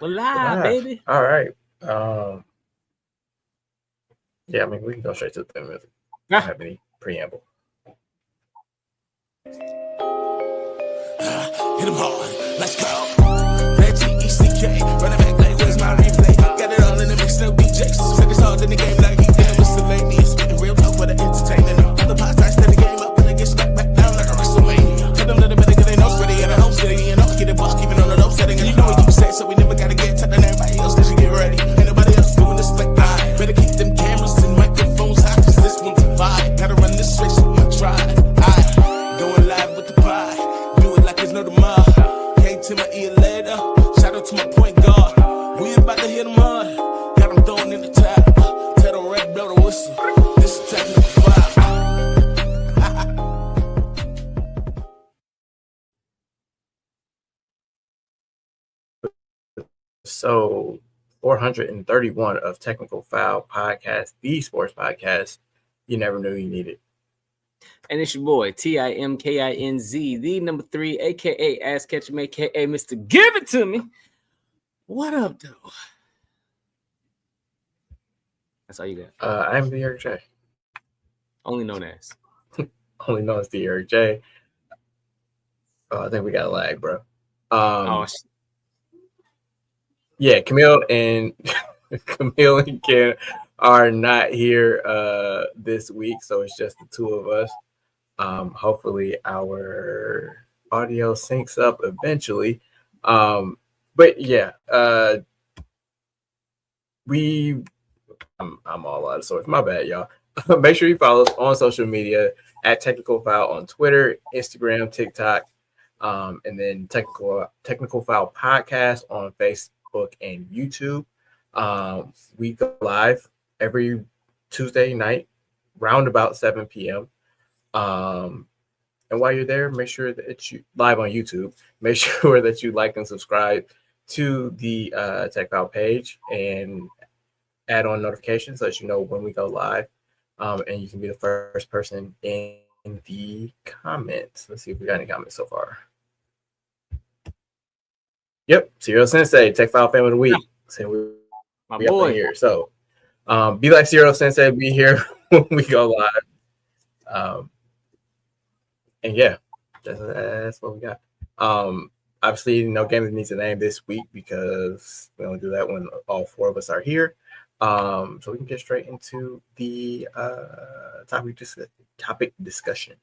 We're live, baby. All right. Yeah, I mean, we can go straight to the thing. Don't have any preamble. Hit him hard, let's go. Red T-E-C-K, running back like, where's my replay? Got it all in the mix, no DJs. Said it's hard in the game like he did. What's the lady? It's spitting real talk with an entertainer. Other podcasts stand the game up, and they get stuck back down like a WrestleMania. Tell them that they better get their nose ready at a home city. You know, get it block, even on a low setting. And you know what you say, so we never gotta get tight than everybody else, cause you get ready. Ain't nobody else doing this like I. Better keep them cameras and microphones hot, cause this one's a vibe. Gotta run this race with my tribe. Going live with the pie. Do it like there's no tomorrow. Came to my ear later. Shout out to my point guard. We about to hit them hard. Got them throwing in the tap. Tell the red blow the whistle. This is technical five. So 431 of Technical Foul Podcast, the sports podcast you never knew you needed. And it's your boy, TIMKINZ, the number 3, a.k.a. Ass Ketchum, a.k.a. Mr. Give It To Me. What up, though? That's all you got. I'm the Eric J. Only known as. Only known as the Eric J. I think we got a lag, bro. Yeah, Camille and Ken are not here this week, so it's just the two of us. Hopefully our audio syncs up eventually. But yeah, I'm all out of sorts. My bad, y'all. Make sure you follow us on social media at Technical Foul on Twitter, Instagram, TikTok, and then Technical Foul Podcast on Facebook and YouTube. We go live every Tuesday night, round about 7 p.m. And while you're there, make sure that you live on YouTube. Make sure that you like and subscribe to the Tech Foul page and add on notifications so that you know when we go live. And you can be the first person in the comments. Let's see if we got any comments so far. Yep, Zero Sensei, Tech Foul Fan of the Week. So My we boy up in here. So be like Zero Sensei, be here when we go live. And yeah, that's what we got. Obviously, no game needs a name this week because we only do that when all four of us are here. So we can get straight into the topic discussion.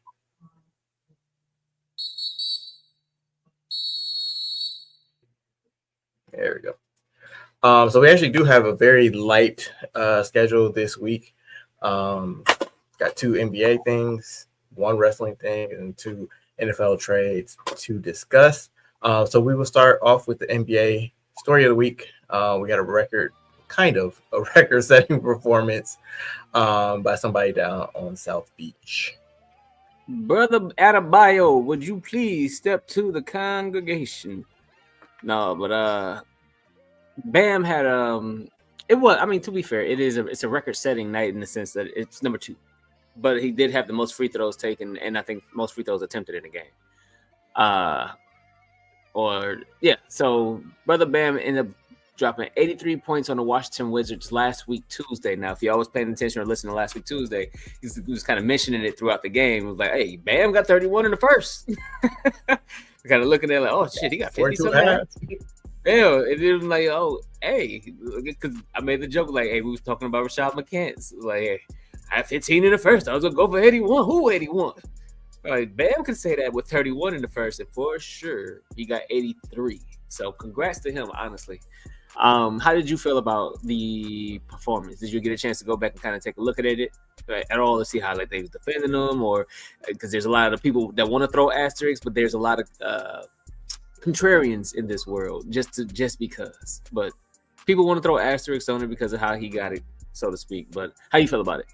There we go. So we actually do have a very light schedule this week. Got 2 NBA things, 1 wrestling thing, and 2 NFL trades to discuss. So we will start off with the NBA story of the week. We got a record-setting performance by somebody down on South Beach. Brother Adebayo, would you please step to the congregation? No, but Bam had it was, I mean, to be fair, it's a record-setting night in the sense that it's number 2. But he did have the most free throws taken, and I think most free throws attempted in the game. So Brother Bam ended up dropping 83 points on the Washington Wizards last week, Tuesday. Now, if y'all was paying attention or listening to last week, Tuesday, he was kind of mentioning it throughout the game. It was like, hey, Bam got 31 in the first. Kind of looking at it like, oh, shit, he got 50-something. Yeah, it was like, oh, hey, because I made the joke like, hey, we was talking about Rashad McCants. Like, hey, I had 15 in the first. I was going to go for 81. Who 81? Like, Bam could say that with 31 in the first, and for sure, he got 83. So congrats to him, honestly. How did you feel about the performance? Did you get a chance to go back and kind of take a look at it at all to see how like they was defending them, or because there's a lot of people that want to throw asterisks, but there's a lot of contrarians in this world just because. But people want to throw asterisks on it because of how he got it, so to speak. But how you feel about it?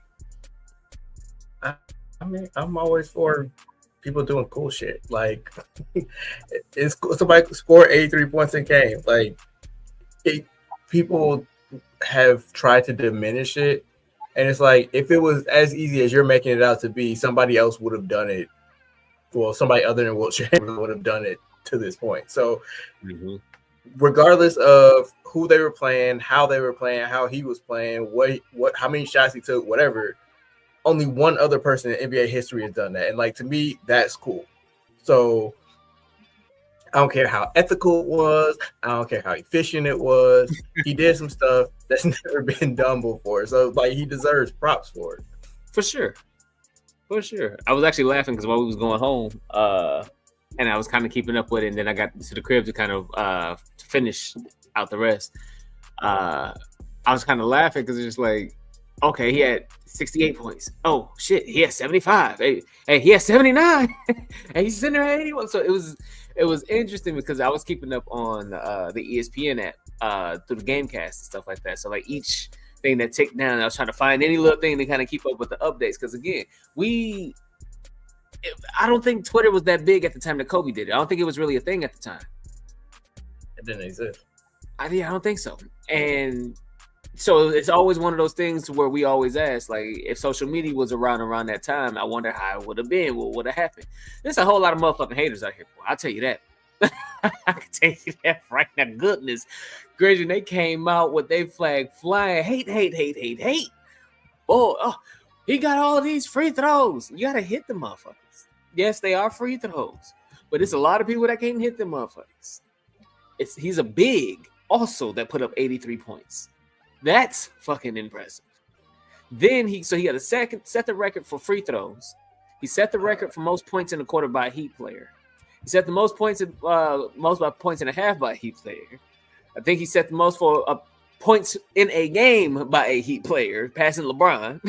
I mean, I'm always for people doing cool shit. Like, it's somebody scored 83 points in game. Like, people have tried to diminish it, and it's like if it was as easy as you're making it out to be, somebody else would have done it. Well, somebody other than Wilt Chamberlain would have done it to this point. So regardless of who they were playing, how they were playing, how he was playing, how many shots he took, whatever. Only one other person in NBA history has done that, and like to me, that's cool. So I don't care how ethical it was. I don't care how efficient it was. He did some stuff that's never been done before. So like he deserves props for it. For sure. I was actually laughing because while we was going home, and I was kind of keeping up with it, and then I got to the crib to kind of finish out the rest. I was kind of laughing because it's just like, okay, he had 68 points. Oh shit, he had 75. Hey, he had 79. And he's sitting there at 81. So it was interesting because I was keeping up on the ESPN app through the Gamecast and stuff like that. So like each thing that ticked down, I was trying to find any little thing to kind of keep up with the updates. Because again, I don't think Twitter was that big at the time that Kobe did it. I don't think it was really a thing at the time. It didn't exist. I don't think so. And so it's always one of those things where we always ask, like, if social media was around that time, I wonder how it would have been, what would have happened. There's a whole lot of motherfucking haters out here, boy. I'll tell you that. I can tell you that right now. Goodness gracious, they came out with their flag flying. Hate. Oh, he got all of these free throws. You got to hit the motherfuckers. Yes, they are free throws, but it's a lot of people that can't hit them motherfuckers. He's a big also that put up 83 points. That's fucking impressive. Then he got a set the record for free throws. He set the record for most points in a quarter by a Heat player. He set the most points by points and a half by a Heat player. I think he set the most for points in a game by a Heat player, passing LeBron.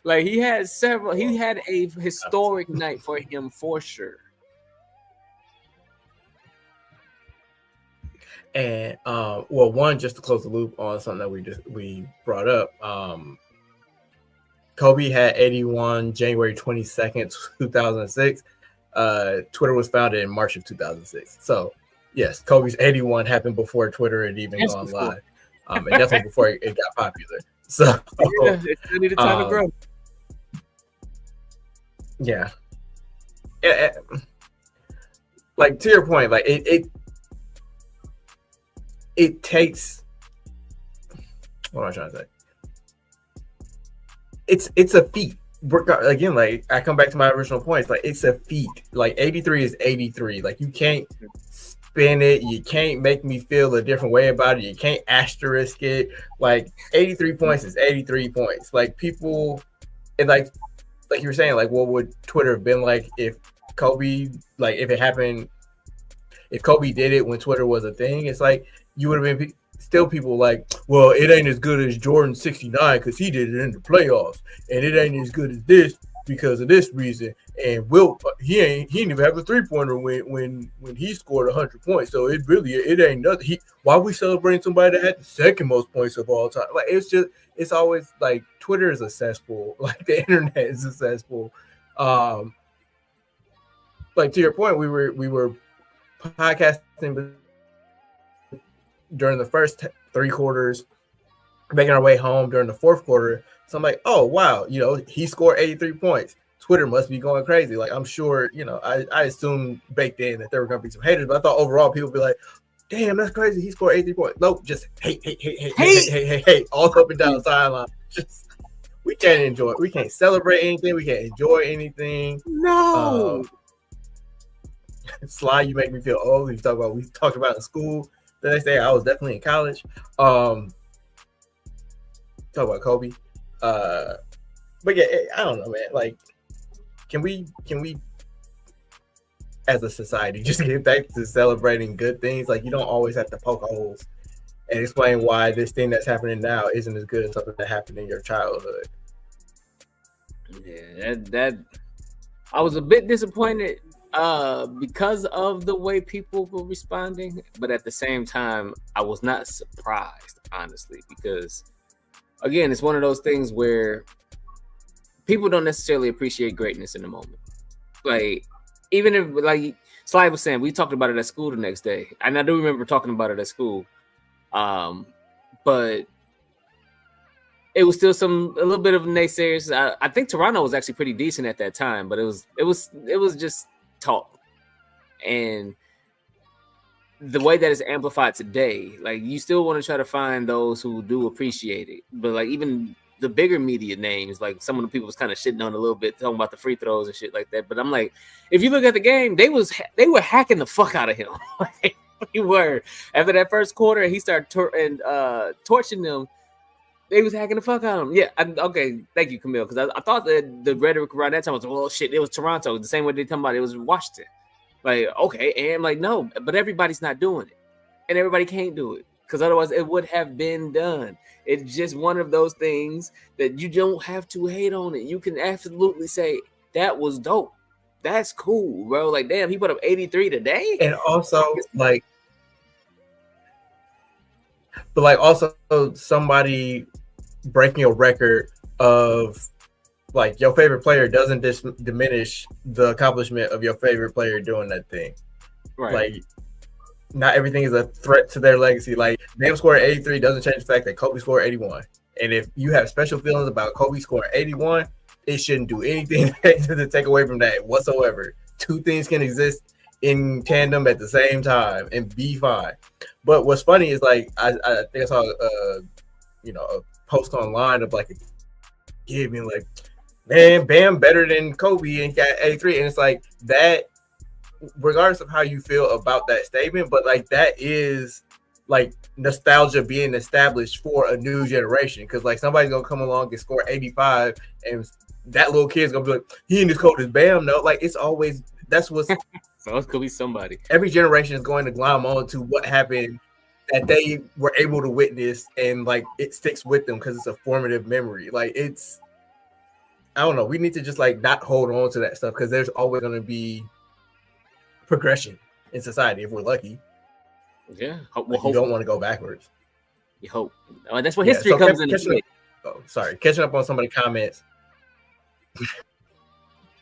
Like he had several. He had a historic night for him for sure. And one, just to close the loop on something that we brought up. Kobe had 81 January 22nd, 2006. Twitter was founded in March of 2006. So yes, Kobe's 81 happened before Twitter had even gone live. And definitely before it got popular. So yeah, it still needed time to grow. Yeah. Like to your point, like it takes, what am I trying to say? It's a feat. Again, like I come back to my original points. Like it's a feat. Like 83 is 83. Like you can't spin it. You can't make me feel a different way about it. You can't asterisk it. Like 83 points is 83 points. Like people, and like you were saying, like what would Twitter have been like if Kobe, like if it happened, if Kobe did it when Twitter was a thing? It's like you would have been still people like, well, it ain't as good as Jordan 69 because he did it in the playoffs, and it ain't as good as this because of this reason. And he didn't even have a 3-pointer when he scored 100 points. So it ain't nothing. Why we celebrating somebody that had the second most points of all time? Like it's always like Twitter is a cesspool. Like the internet is a cesspool. Like to your point, we were podcasting during the first 3 quarters, making our way home during the 4th quarter. So I'm like, oh wow, he scored 83 points. Twitter must be going crazy. Like I'm sure, I assumed baked in that there were gonna be some haters, but I thought overall people would be like, damn, that's crazy. He scored 83 points. Nope, just hate all up and down the sideline. Just we can't enjoy it. We can't celebrate anything. We can't enjoy anything. No. Sly, you make me feel old. We talked about in school. The next day, I was definitely in college. Talk about Kobe. But yeah, I don't know, man. Like, can we, as a society, just get back to celebrating good things? Like, you don't always have to poke holes and explain why this thing that's happening now isn't as good as something that happened in your childhood. Yeah, that I was a bit disappointed because of the way people were responding, but at the same time, I was not surprised, honestly, because again, it's one of those things where people don't necessarily appreciate greatness in the moment. Like, even if, like Sly was saying, we talked about it at school the next day, and I do remember talking about it at school, but it was still a little bit of naysayers. I think Toronto was actually pretty decent at that time, but it was just talk. And the way that it's amplified today, like you still want to try to find those who do appreciate it, but like even the bigger media names, like some of the people was kind of shitting on a little bit, talking about the free throws and shit like that. But I'm like, if you look at the game, they were hacking the fuck out of him. They were. After that first quarter, he started torching them. They was hacking the fuck out of him. Yeah, okay. Thank you, Camille, because I thought that the rhetoric around that time was, well, shit, it was Toronto. The same way they talking about it was Washington. Like, okay, and I'm like, no, but everybody's not doing it, and everybody can't do it because otherwise it would have been done. It's just one of those things that you don't have to hate on it. You can absolutely say that was dope. That's cool, bro. Like, damn, he put up 83 today, and also like, but like also somebody breaking a record of. Like, your favorite player doesn't diminish the accomplishment of your favorite player doing that thing. Right. Like, not everything is a threat to their legacy. Like, Bam scoring 83 doesn't change the fact that Kobe scored 81. And if you have special feelings about Kobe scoring 81, it shouldn't do anything to take away from that whatsoever. Two things can exist in tandem at the same time and be fine. But what's funny is, like, I think I saw a post online of like a kid being like, man, Bam better than Kobe and got 83. And it's like that, regardless of how you feel about that statement, but like that is like nostalgia being established for a new generation. Because like somebody's gonna come along and score 85, and that little kid's gonna be like, he ain't as cold as Bam. No, like it's always that's what's so it could be somebody. Every generation is going to glom on to what happened that they were able to witness, and like it sticks with them because it's a formative memory. Like it's, I don't know. We need to just like not hold on to that stuff because there's always going to be progression in society if we're lucky. Yeah, well, you don't want to go backwards. You hope. That's what history comes into play. Catching up on some of the comments.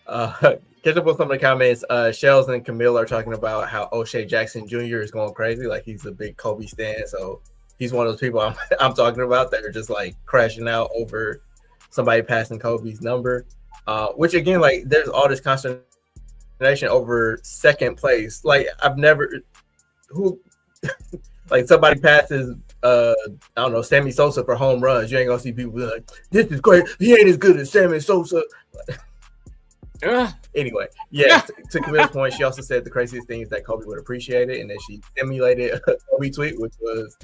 Catching up on some of the comments. Shells and Camille are talking about how O'Shea Jackson Jr. is going crazy. Like he's a big Kobe stan, so he's one of those people I'm talking about that are just like crashing out over somebody passing Kobe's number, which again, like there's all this consternation over second place. Like I've never, like somebody passes, I don't know, Sammy Sosa for home runs. You ain't gonna see people be like, this is great. He ain't as good as Sammy Sosa. Anyway, yeah. To Camille's point, she also said the craziest thing is that Kobe would appreciate it, and then she emulated a Kobe tweet, which was,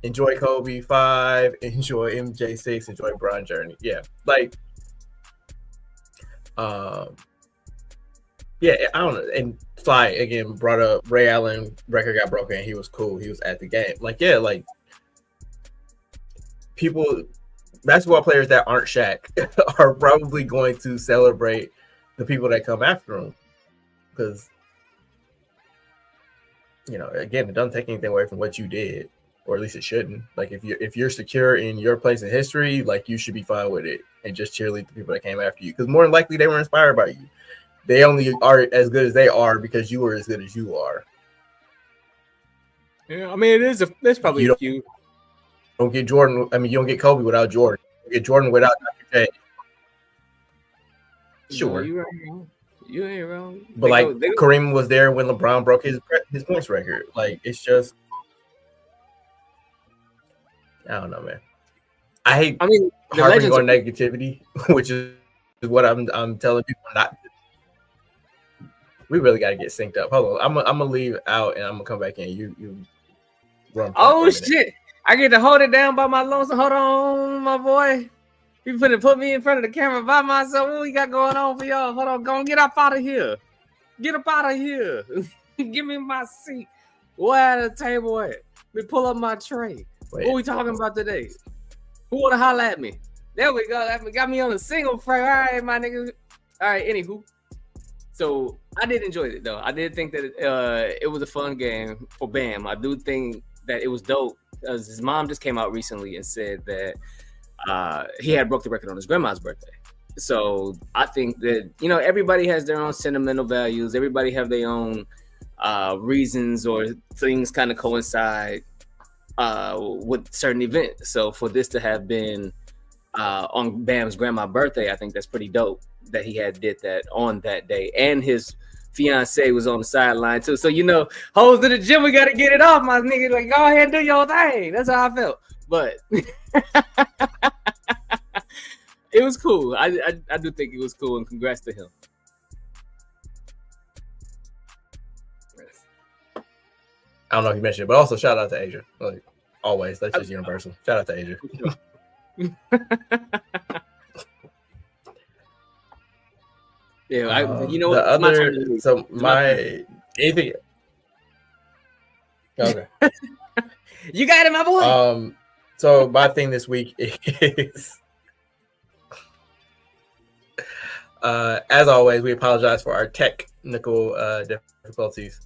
enjoy Kobe 5, enjoy MJ 6, enjoy Bron Journey. Yeah, like, yeah, I don't know. And Sly again brought up Ray Allen record got broken. He was cool. He was at the game. Like, yeah, like people, basketball players that aren't Shaq are probably going to celebrate the people that come after them because, you know, again, it doesn't take anything away from what you did. Or at least it shouldn't. Like if you're secure in your place in history, like you should be fine with it and just cheerlead the people that came after you. Because more than likely they were inspired by you. They only are as good as they are because you were as good as you are. Yeah, I mean there's probably a few. Don't get Jordan. I mean, you don't get Kobe without Jordan. You get Jordan without Dr. J. Sure. No, you ain't wrong. But Kareem was there when LeBron broke his points record. Like it's just. I don't know, man. I mean, harping on negativity, which is what I'm telling people not. We really got to get synced up. Hold on, I'm gonna leave out and I'm gonna come back in. You run. Oh shit! I get to hold it down by my lonesome. Hold on, my boy. You put me in front of the camera by myself. What we got going on for y'all? Hold on, go and get up out of here. Get up out of here. Give me my seat. Where the table at? Let me pull up my tray. Wait, what we talking about today? Who want to holler at me? There we go. That got me on a single frame. All right, my nigga. All right, anywho. So I did enjoy it, though. I did think that it was a fun game for Bam. I do think that it was dope. His mom just came out recently and said that he had broke the record on his grandma's birthday. So I think that, you know, everybody has their own sentimental values. Everybody have their own reasons or things kind of coincide with certain events. So for this to have been on Bam's grandma's birthday, I think that's pretty dope that he did that on that day. And his fiance was on the sideline too. So hoes in the gym, we gotta get it off, my nigga. Like, go ahead and do your thing. That's how I felt. But it was cool. I do think it was cool, and congrats to him. I don't know if you mentioned it, but also shout out to Asia. Like always, that's just universal. Shout out to Asia. Yeah, anything. Okay. You got it, my boy. So my thing this week is, as always, we apologize for our technical difficulties.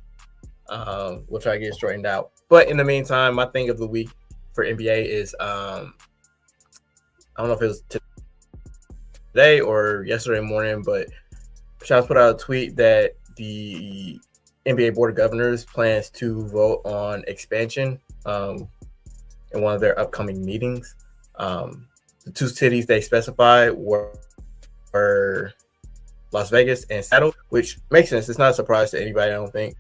We'll try to get it straightened out. But in the meantime, my thing of the week for NBA is, I don't know if it was today or yesterday morning, but Shams put out a tweet that the NBA Board of Governors plans to vote on expansion in one of their upcoming meetings. The two cities they specified were Las Vegas and Seattle, which makes sense. It's not a surprise to anybody, I don't think.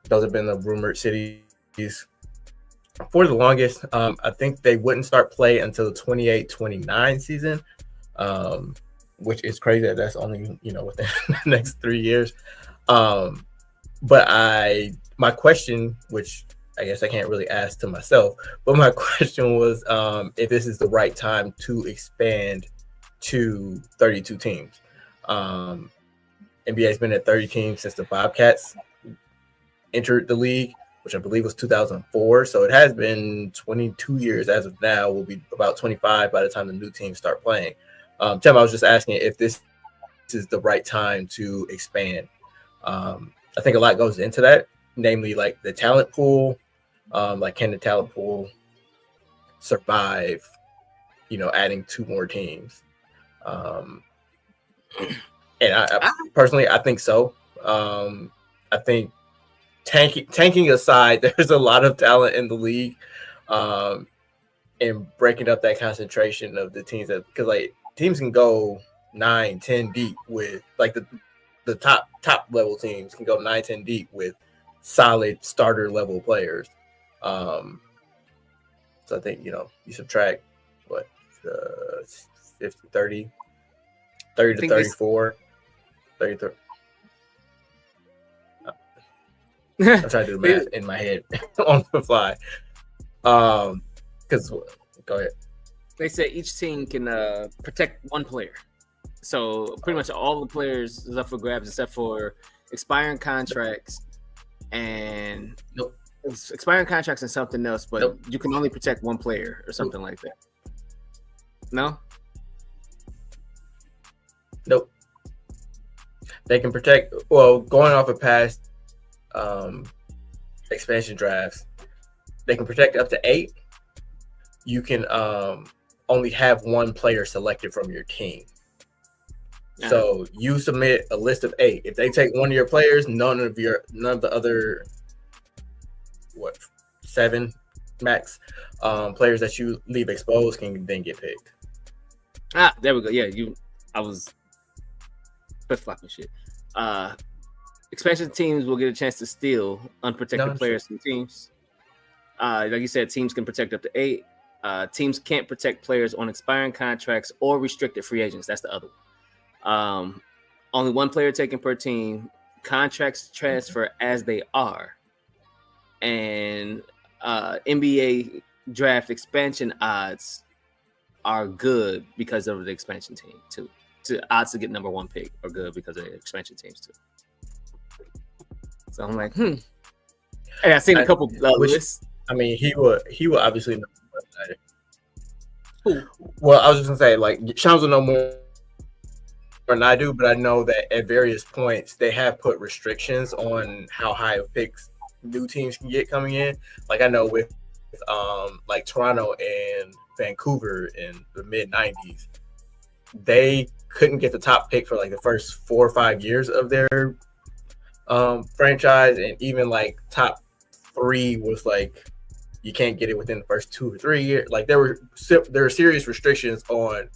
Those have been the rumored cities for the longest. I think they wouldn't start play until the 28-29 season, which is crazy that that's only within the next 3 years. But my question, which I guess I can't really ask to myself, but my question was if this is the right time to expand to 32 teams. NBA has been at 30 teams since the Bobcats entered the league, which I believe was 2004. So it has been 22 years as of now. Will be about 25 by the time the new teams start playing. Tim, I was just asking if this is the right time to expand. I think a lot goes into that, namely like the talent pool. Like, can the talent pool survive, adding 2 more teams? And I personally, I think so. I think tanking aside, there's a lot of talent in the league, and breaking up that concentration of the teams because like teams can go 9-10 deep with like the top level teams can go 9-10 deep with solid starter level players. So I think you subtract what 50, 30 to 34, 33. I'm trying to do the math in my head on the fly. Because go ahead. They said each team can protect one player. So pretty much all the players is up for grabs except for expiring contracts and expiring contracts and something else, but you can only protect one player or something like that. No? Nope. They can protect, going off of past expansion drafts, they can protect up to 8. You can only have one player selected from your team. So you submit a list of 8. If they take one of your players, none of the other 7 max players that you leave exposed can then get picked. There we go. Yeah, I was flip-flopping shit. Expansion teams will get a chance to steal unprotected players from teams. Like you said, teams can protect up to 8. Teams can't protect players on expiring contracts or restricted free agents. That's the other one. Only one player taken per team. Contracts transfer as they are. And NBA draft expansion odds are good because of the expansion team too. Odds to get number 1 pick are good because of the expansion teams too. So I'm like, Hey, I've seen a couple lists. I mean, he will obviously know more than I do. Well, I was just gonna say, like, Shams will know more than I do, but I know that at various points they have put restrictions on how high of picks new teams can get coming in. Like I know with like Toronto and Vancouver in the mid 90s, they couldn't get the top pick for like the first 4 or 5 years of their franchise, and even like top 3 was like you can't get it within the first 2 or 3 years. Like there were serious restrictions on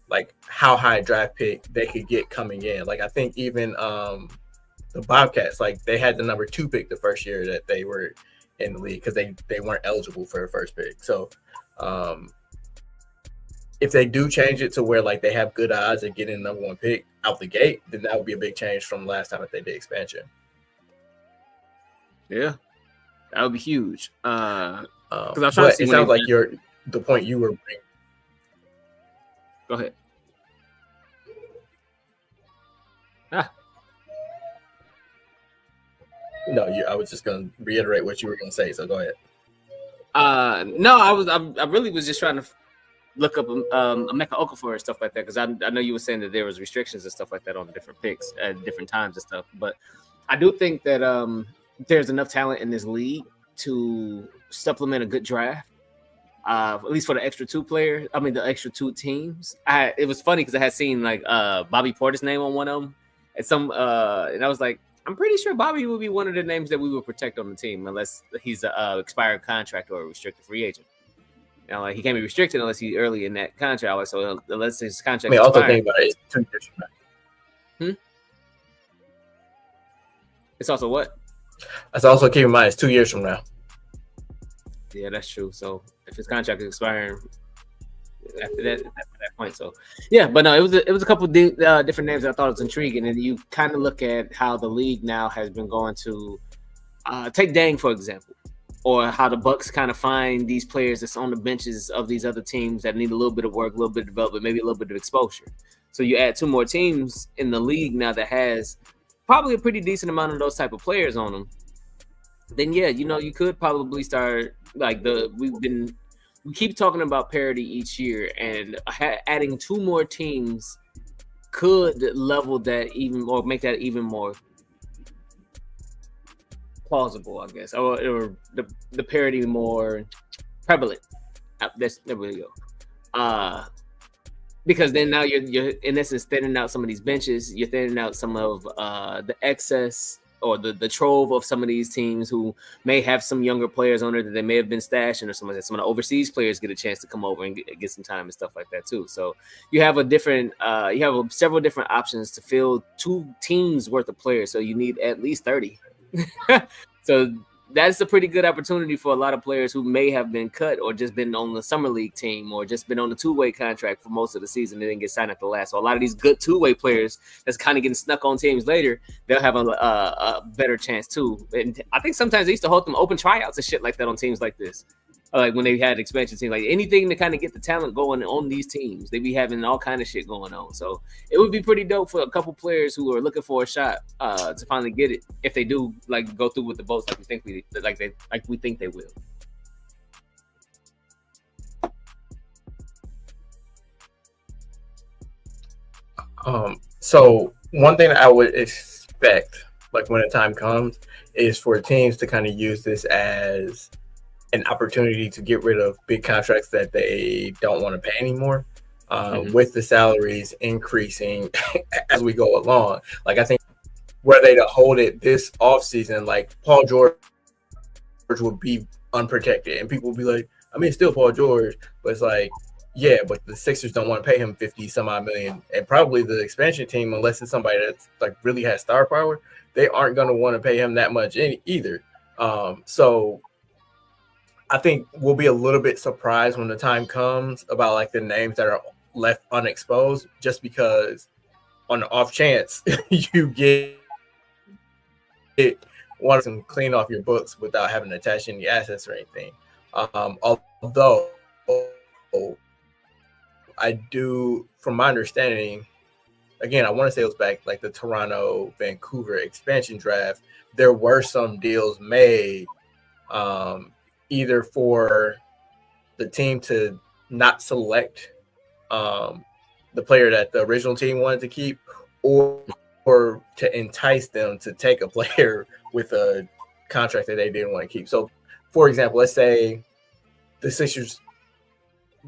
like how high a draft pick they could get coming in. Like I think even the Bobcats, like they had the number 2 pick the first year that they were in the league because they weren't eligible for the first pick. So if they do change it to where like they have good odds of getting the number 1 pick out the gate, then that would be a big change from last time that they did expansion. Yeah, that would be huge. Because I was trying to see it sounds like the point you were bringing. Go ahead. No, I was just going to reiterate what you were going to say. So go ahead. No, I really was just trying to look up Emeka Okafor and stuff like that because I know you were saying that there was restrictions and stuff like that on different picks at different times and stuff. But I do think that there's enough talent in this league to supplement a good draft. At least for the extra 2 players. I mean, the extra 2 teams. It was funny because I had seen like Bobby Porter's name on one of them, and I was like, I'm pretty sure Bobby would be one of the names that we would protect on the team unless he's a expired contract or a restricted free agent. You know, like he can't be restricted unless he's early in that contract. So unless his contract. I mean, also think about it. It's 2 years from now. It's also what? That's also keep in mind. It's 2 years from now. Yeah, that's true. So if his contract is expiring after that point, so yeah. But no, it was a couple different names that I thought was intriguing, and you kind of look at how the league now has been going to take Dang for example, or how the Bucks kind of find these players that's on the benches of these other teams that need a little bit of work, a little bit of development, maybe a little bit of exposure. So you add 2 more teams in the league now that has probably a pretty decent amount of those type of players on them. Then yeah, you could probably start like we keep talking about parity each year, and adding 2 more teams could level that even or make that even more plausible, I guess, or the parity more prevalent. There we go. Because then now you're in essence thinning out some of these benches. You're thinning out some of the excess or the trove of some of these teams who may have some younger players on there that they may have been stashing, or some of the overseas players get a chance to come over and get some time and stuff like that too. So you have several different options to fill 2 teams worth of players. So you need at least 30. So that's a pretty good opportunity for a lot of players who may have been cut or just been on the summer league team or just been on the 2-way contract for most of the season. They didn't get signed at the last. So a lot of these good 2-way players that's kind of getting snuck on teams later, they'll have a better chance too. And I think sometimes they used to hold them open tryouts and shit like that on teams like this. Like when they had expansion teams, like anything to kind of get the talent going on these teams, they be having all kind of shit going on. So it would be pretty dope for a couple players who are looking for a shot to finally get it if they do like go through with the votes like we think they will. So one thing that I would expect, like when the time comes, is for teams to kind of use this as an opportunity to get rid of big contracts that they don't want to pay anymore, with the salaries increasing as we go along. Like I think were they to hold it this offseason, like Paul George would be unprotected, and people would be like, I mean, it's still Paul George, but it's like, yeah, but the Sixers don't want to pay him 50 some odd million, and probably the expansion team, unless it's somebody that's like really has star power, they aren't going to want to pay him that much either. So I think we'll be a little bit surprised when the time comes about like the names that are left unexposed, just because on the off chance you get want to clean off your books without having to attach any assets or anything. Although I do, from my understanding, again, I want to say it was back like the Toronto Vancouver expansion draft, there were some deals made either for the team to not select the player that the original team wanted to keep, or to entice them to take a player with a contract that they didn't want to keep. So, for example, let's say the Sixers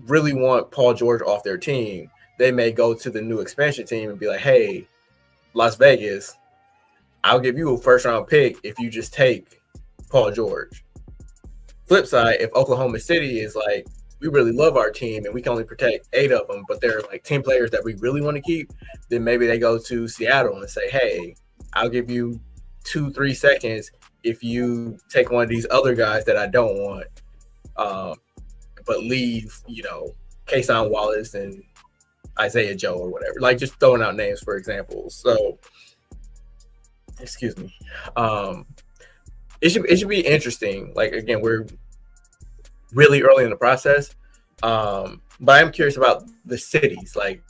really want Paul George off their team. They may go to the new expansion team and be like, hey, Las Vegas, I'll give you a first-round pick if you just take Paul George. Flip side, if Oklahoma City is like, we really love our team and we can only protect 8 of them, but they're like 10 players that we really want to keep, then maybe they go to Seattle and say, hey, I'll give you 2-3 seconds if you take one of these other guys that I don't want, but leave, Kason Wallace and Isaiah Joe or whatever. Like just throwing out names for example. So, excuse me. It should be interesting. Like again, we're really early in the process, but I'm curious about the cities. Like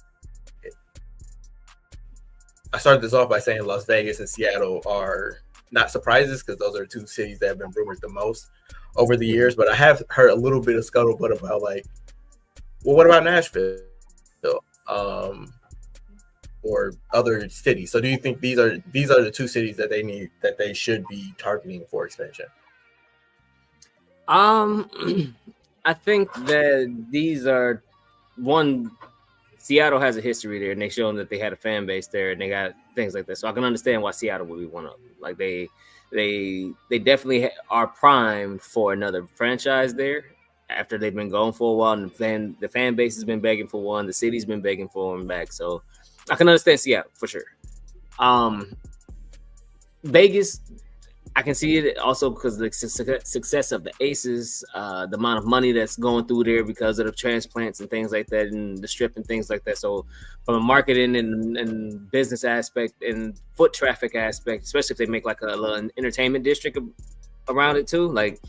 I started this off by saying Las Vegas and Seattle are not surprises because those are 2 cities that have been rumored the most over the years. But I have heard a little bit of scuttlebutt about like, well, what about Nashville? Or other cities. So do you think these are the 2 cities that they should be targeting for expansion? I think that these are one. Seattle has a history there, and they show them that they had a fan base there, and they got things like that. So I can understand why Seattle would be one of them. Like they definitely are primed for another franchise there after they've been going for a while, and the fan base has been begging for one. The city's been begging for one back. So I can understand Seattle for sure. Vegas, I can see it also because of the success of the Aces, the amount of money that's going through there because of the transplants and things like that, and the strip and things like that. So from a marketing and business aspect and foot traffic aspect, especially if they make like a little entertainment district around it too, like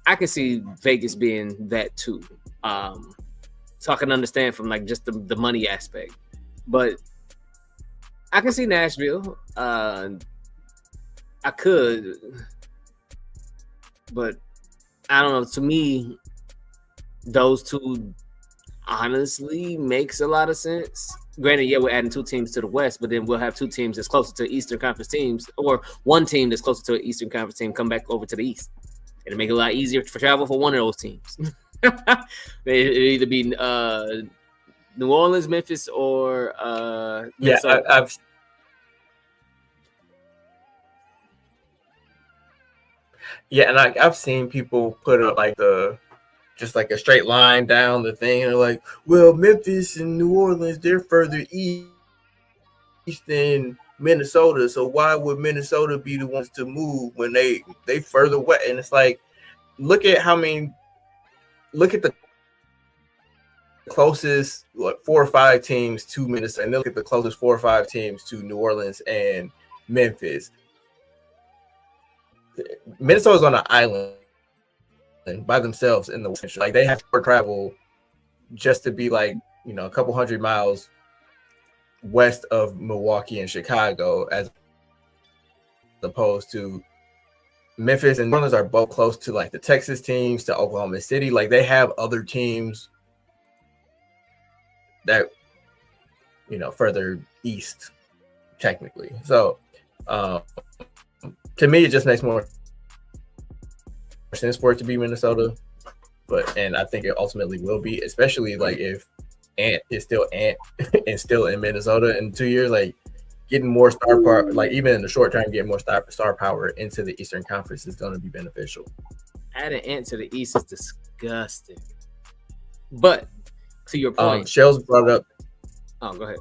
I can see Vegas being that too. So I can understand from like just the money aspect. But I can see Nashville. I could, but I don't know. To me, those 2 honestly makes a lot of sense. Granted, yeah, we're adding 2 teams to the West, but then we'll have 2 teams that's closer to Eastern Conference teams, or one team that's closer to an Eastern Conference team come back over to the East. It'll make it a lot easier for travel for one of those teams. It'll either be New Orleans, Memphis, or Minnesota. I've seen people put up like just like a straight line down the thing, and they're like, well, Memphis and New Orleans, they're further east than Minnesota, so why would Minnesota be the ones to move when they further west? And it's like, look at the closest 4 or 5 teams to Minnesota, and look at the closest 4 or 5 teams to New Orleans and Memphis. Minnesota's on an island by themselves in the West. Like they have to travel just to be like, a couple hundred miles west of Milwaukee and Chicago, as opposed to Memphis and New Orleans are both close to like the Texas teams, to Oklahoma City. Like they have other teams that, further east technically. So to me, it just makes more sense for it to be Minnesota, and I think it ultimately will be, especially like if Ant is still Ant and still in Minnesota in 2 years, like getting more star power, like even in the short term, getting more star power into the Eastern Conference is going to be beneficial. Adding Ant to the East is disgusting. But to your point, Shells brought up. Oh, go ahead.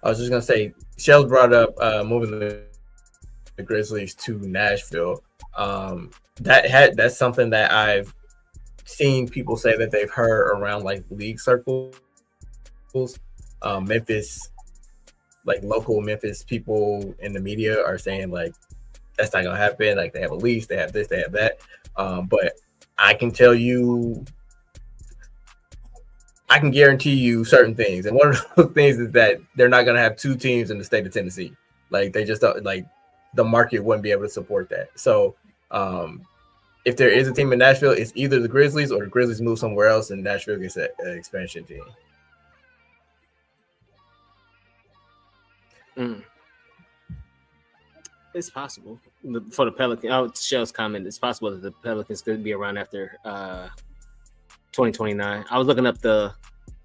I was just gonna say, Shells brought up moving the Grizzlies to Nashville. That's something that I've seen people say that they've heard around like league circles. Memphis, like local Memphis people in the media are saying like that's not gonna happen. Like they have a lease, they have this, they have that. But I can tell you, I can guarantee you certain things. And one of those things is that they're not going to have 2 teams in the state of Tennessee. Like they just don't, like the market wouldn't be able to support that. So if there is a team in Nashville, it's either the Grizzlies or the Grizzlies move somewhere else and Nashville gets an expansion team. It's possible for the Pelicans. Shell's comment, it's possible that the Pelicans could be around after 2029. I was looking up the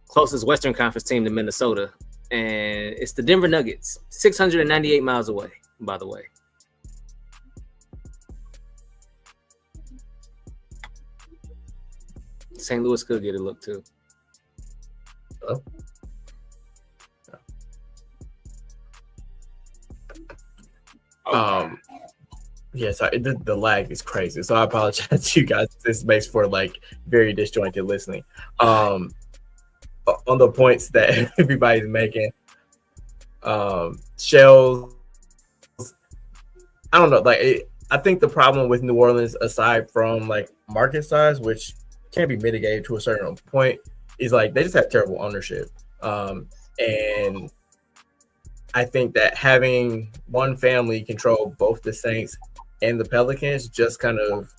closest Western Conference team to Minnesota, and it's the Denver Nuggets, 698 miles away, by the way. St. Louis could get a look too. Oh. Yeah, so the lag is crazy. So I apologize to you guys. This makes for like very disjointed listening. On the points that everybody's making, shells. I don't know. Like, I think the problem with New Orleans, aside from like market size, which can be mitigated to a certain point, is like they just have terrible ownership. And I think that having one family control both the Saints and the Pelicans just kind of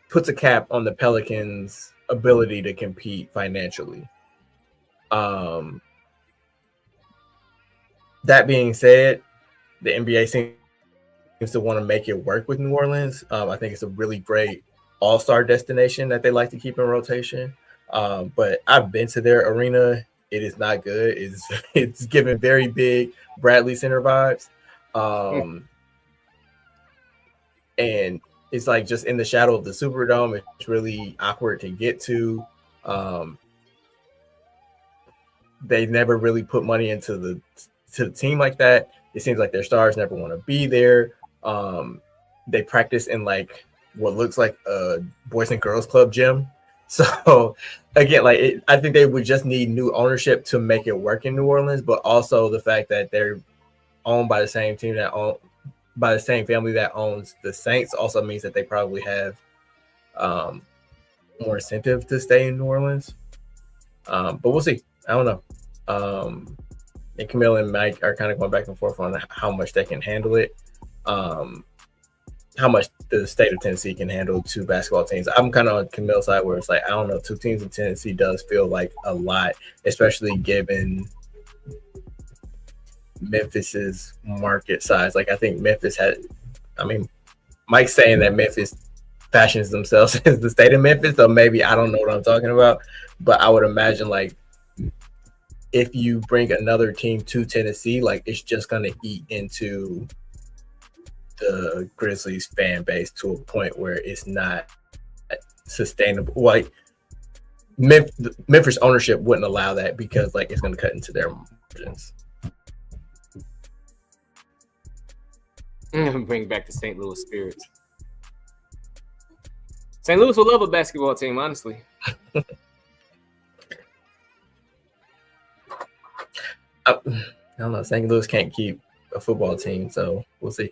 puts a cap on the Pelicans' ability to compete financially. That being said, the NBA seems to want to make it work with New Orleans. I think it's a really great all-star destination that they like to keep in rotation. But I've been to their arena. It is not good. It's giving very big Bradley Center vibes. And it's like just in the shadow of the Superdome. It's really awkward to get to. They never really put money into the team like that. It seems like their stars never want to be there. They practice in like what looks like a Boys and Girls Club gym. So again, like I think they would just need new ownership to make it work in New Orleans, but also the fact that they're owned by the same team by the same family that owns the Saints also means that they probably have more incentive to stay in New Orleans. But we'll see. I don't know. And Camille and Mike are kind of going back and forth on how much they can handle it. How much the state of Tennessee can handle two basketball teams. I'm kind of on Camille's side where it's like, I don't know, two teams in Tennessee does feel like a lot, especially given Memphis's market size. Like I think Memphis Mike's saying that Memphis fashions themselves as the state of Memphis, so maybe I don't know what I'm talking about, but I would imagine like if you bring another team to Tennessee, like it's just going to eat into the Grizzlies fan base to a point where it's not sustainable. Like Memphis ownership wouldn't allow that because like it's going to cut into their margins. Bring back the St. Louis spirits. St. Louis will love a basketball team, honestly. I don't know. St. Louis can't keep a football team, so we'll see.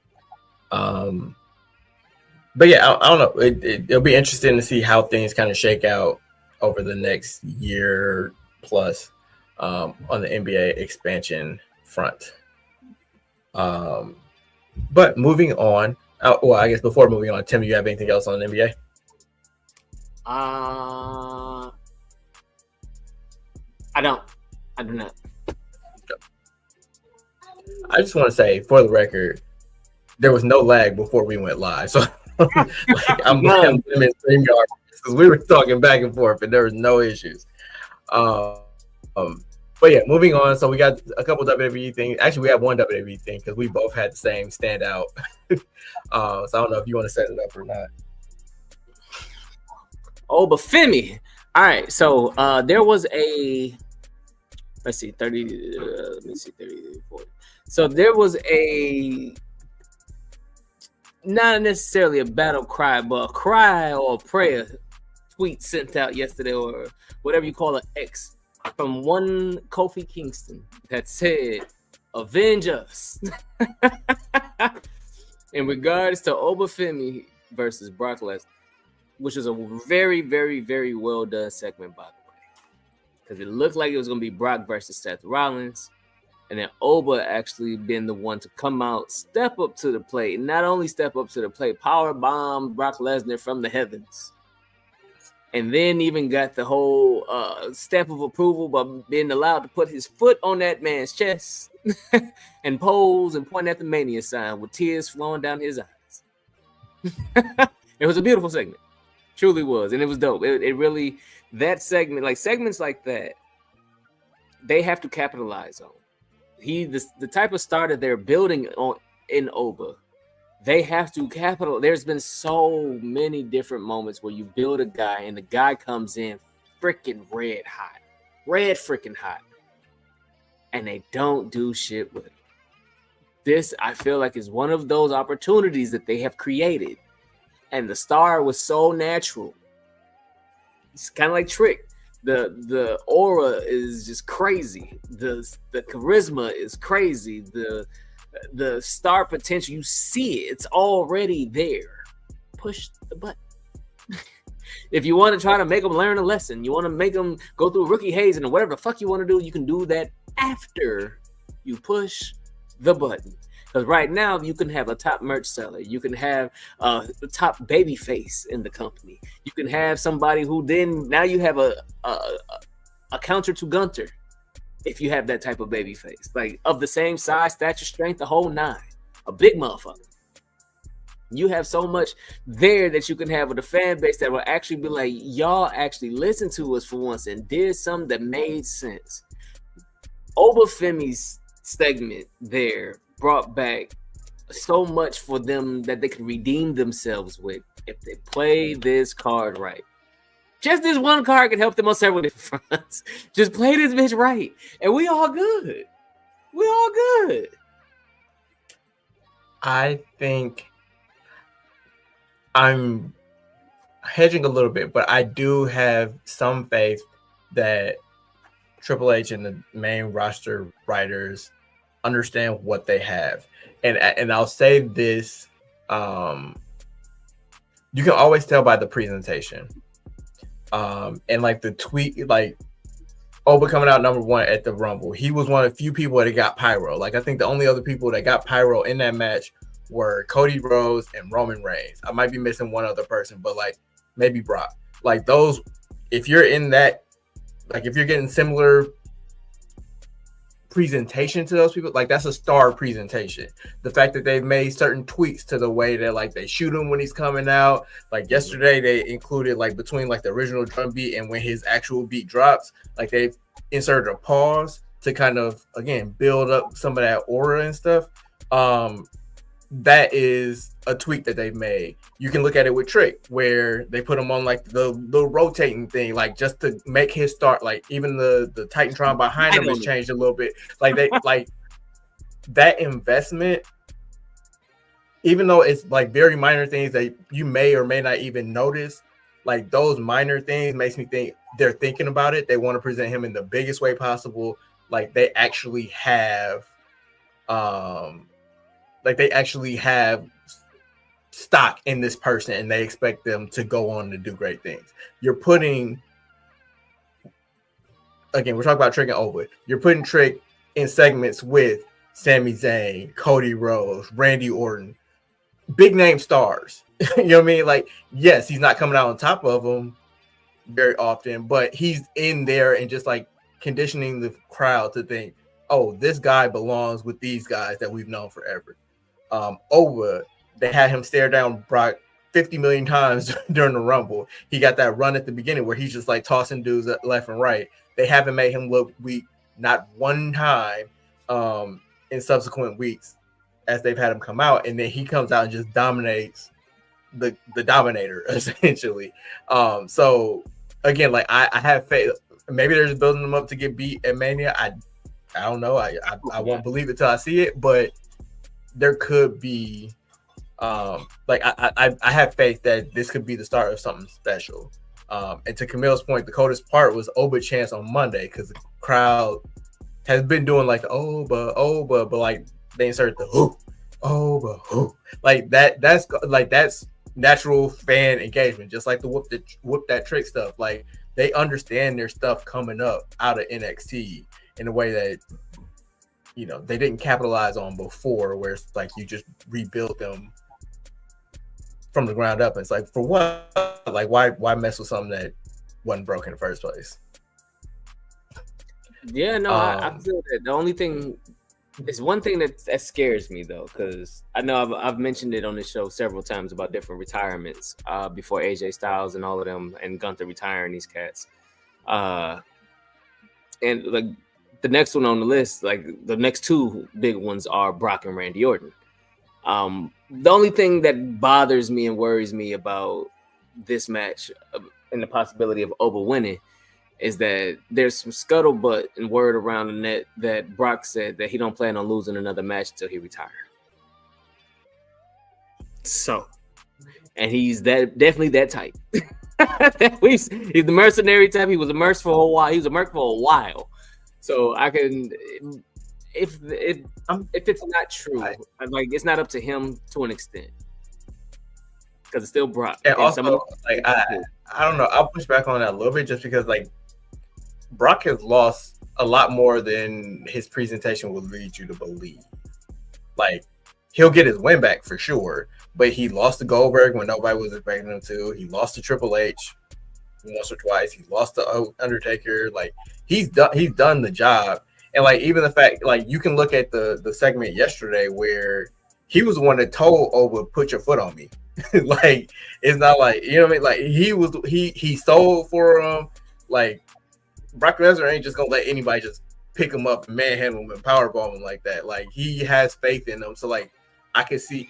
But yeah, I don't know. It'll be interesting to see how things kind of shake out over the next year plus on the NBA expansion front. But moving on. Well, I guess before moving on, Tim, you have anything else on the NBA? I do not. I just want to say, for the record, there was no lag before we went live. So like, I'm blaming StreamYard because we were talking back and forth and there was no issues. But yeah, moving on. So we got a couple WWE things. Actually, we have one WWE thing because we both had the same standout. So I don't know if you want to set it up or not. Oba Femi. All right. So there was a, let's see, 30, 40. So there was a, not necessarily a battle cry, but a cry or a prayer tweet sent out yesterday or whatever you call it, X, from one Kofi Kingston that said, "Avenge us." In regards to Oba Femi versus Brock Lesnar, which is a very, very, very well done segment, by the way, because it looked like it was going to be Brock versus Seth Rollins. And then Oba actually been the one to come out, step up to the plate. Not only step up to the plate, power bomb Brock Lesnar from the heavens. And then even got the whole stamp of approval by being allowed to put his foot on that man's chest and pose and point at the Mania sign with tears flowing down his eyes. It was a beautiful segment. Truly was. And it was dope. It really, that segment, like segments like that, they have to capitalize on. The type of starter they're building on in Oba they have to capital. There's been so many different moments where you build a guy and the guy comes in freaking red freaking hot, and they don't do shit with it. This, I feel like, is one of those opportunities that they have created, and the star was so natural. It's kind of like Trick. The aura is just crazy. The charisma is crazy. The star potential, you see it. It's already there. Push the button. If you want to try to make them learn a lesson, you want to make them go through rookie hazing or whatever the fuck you want to do, you can do that after you push the button. Because right now you can have a top merch seller, you can have the top baby face in the company, you can have somebody who then now you have a counter to Gunter if you have that type of baby face, like of the same size, stature, strength, the whole nine, a big motherfucker. You have so much there that you can have with a fan base that will actually be like, y'all actually listened to us for once and did something that made sense. Oba Femi's segment there brought back so much for them that they could redeem themselves with if they play this card right. Just this one card can help them on several different fronts. Just play this bitch right, and we all good. We all good. I think I'm hedging a little bit, but I do have some faith that Triple H and the main roster writers understand what they have. And I'll say this, you can always tell by the presentation. And like the tweet, like Oba coming out number one at the Rumble, he was one of the few people that got pyro. Like I think the only other people that got pyro in that match were Cody Rhodes and Roman Reigns. I might be missing one other person, but like maybe Brock. Like those, if you're in that, like if you're getting similar presentation to those people, like that's a star presentation. The fact that they've made certain tweaks to the way that like they shoot him when he's coming out. Like yesterday they included like between like the original drum beat and when his actual beat drops, like they've inserted a pause to kind of again build up some of that aura and stuff. That is a tweak that they've made. You can look at it with Trick, where they put him on like the rotating thing, like just to make his start. Like even the Titantron behind him has changed a little bit. Like they like that investment, even though it's like very minor things that you may or may not even notice. Like those minor things makes me think they're thinking about it. They want to present him in the biggest way possible. Like they actually have, stock in this person and they expect them to go on to do great things. You're putting, again, we're talking about Trick and Oba. You're putting Trick in segments with Sami Zayn, Cody Rhodes, Randy Orton, big name stars. You know what I mean? Like, yes, he's not coming out on top of them very often, but he's in there and just like conditioning the crowd to think, oh, this guy belongs with these guys that we've known forever. Oba, they had him stare down Brock 50 million times during the Rumble. He got that run at the beginning where he's just like tossing dudes left and right. They haven't made him look weak not one time in subsequent weeks as they've had him come out. And then he comes out and just dominates the Dominator, essentially. So, again, like I have faith. Maybe they're just building him up to get beat at Mania. I don't know. I won't believe it till I see it, but there could be I have faith that this could be the start of something special. And to Camille's point, the coldest part was Oba chants on Monday because the crowd has been doing like the Oba, but like they inserted the who, Oba, who. Like that's natural fan engagement, just like the whoop that Trick stuff. Like they understand their stuff coming up out of NXT in a way that, you know, they didn't capitalize on before, where it's like you just rebuild them from the ground up. And it's like, for what? Like, why mess with something that wasn't broken in the first place? Yeah, no, I feel that. The only thing is one thing that scares me though, because I know I've mentioned it on this show several times about different retirements before AJ Styles and all of them and Gunther retiring these cats. And like the next one on the list, like the next two big ones are Brock and Randy Orton. The only thing that bothers me and worries me about this match and the possibility of Oba winning is that there's some scuttlebutt and word around the net that Brock said that he don't plan on losing another match until he retires. So, and he's definitely that type. He's the mercenary type. He was a merc for a while. He was a merc for a while. So I can, if it's not true, like it's not up to him to an extent because it's still Brock. And also, like I don't know. I'll push back on that a little bit just because like Brock has lost a lot more than his presentation will lead you to believe. Like he'll get his win back for sure. But he lost to Goldberg when nobody was expecting him to. He lost to Triple H once or twice. He lost to Undertaker. Like he's done the job. And like even the fact, like you can look at the segment yesterday where he was the one that told Oba, "Put your foot on me." Like it's not like, you know what I mean? Like he stole for him. Like Brock Lesnar ain't just gonna let anybody just pick him up and manhandle him and powerbomb him like that. Like he has faith in them. So like I could see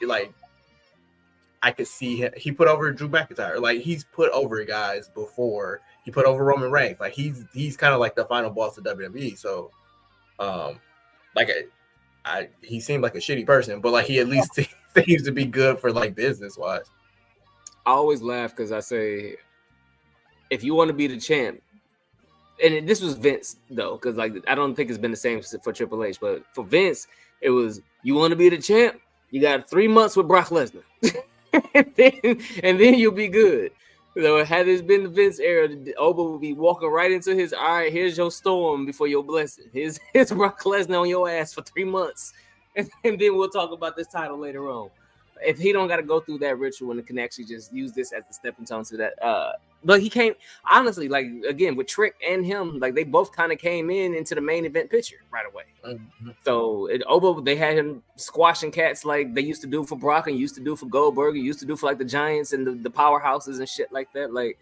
him. He put over Drew McIntyre. Like he's put over guys before. He put over Roman Reigns. Like he's kind of like the final boss of WWE. So, like he seemed like a shitty person, but like he at least seems to be good for like business wise. I always laugh because I say, if you want to be the champ, and this was Vince though, because like I don't think it's been the same for Triple H, but for Vince, it was you want to be the champ. You got 3 months with Brock Lesnar. and then you'll be good. So had this been the Vince era, Oba would be walking right into his, all right, here's your storm before your blessing. Here's Brock Lesnar on your ass for 3 months. And then we'll talk about this title later on. If he don't got to go through that ritual and can actually just use this as the stepping stone to that. But he came, honestly, like, again, with Trick and him, like, they both kind of came into the main event picture right away. Mm-hmm. So, Oba, they had him squashing cats like they used to do for Brock and used to do for Goldberg and used to do for, like, the Giants and the powerhouses and shit like that. Like,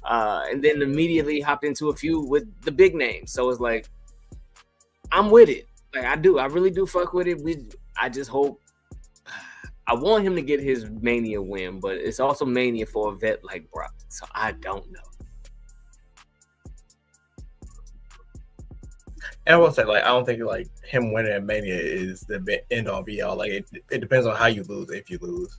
and then immediately hopped into a feud with the big names. So, it's like, I'm with it. Like, I really do fuck with it. I just hope. I want him to get his Mania win, but it's also Mania for a vet like Brock. So I don't know. And I will say, like, I don't think like him winning at Mania is the end all be all. Like, it depends on how you lose, if you lose,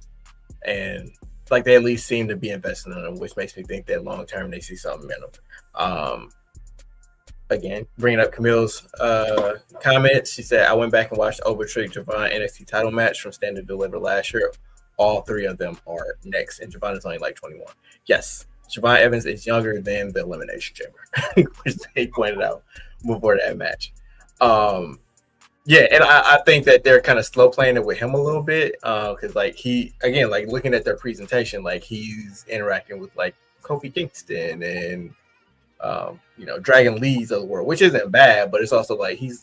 and like they at least seem to be investing in him, which makes me think that long term they see something in him. Again, bringing up Camille's comments, she said, I went back and watched Oba Trick Javon NXT title match from Stand and Deliver last year. All three of them are next, and Javon is only like 21. Yes, Javon Evans is younger than the Elimination Chamber, which they pointed out before that match. Yeah, and I think that they're kind of slow playing it with him a little bit because, like, he, again, like, looking at their presentation, like, he's interacting with, like, Kofi Kingston and Dragon Lee's of the world, which isn't bad, but it's also like he's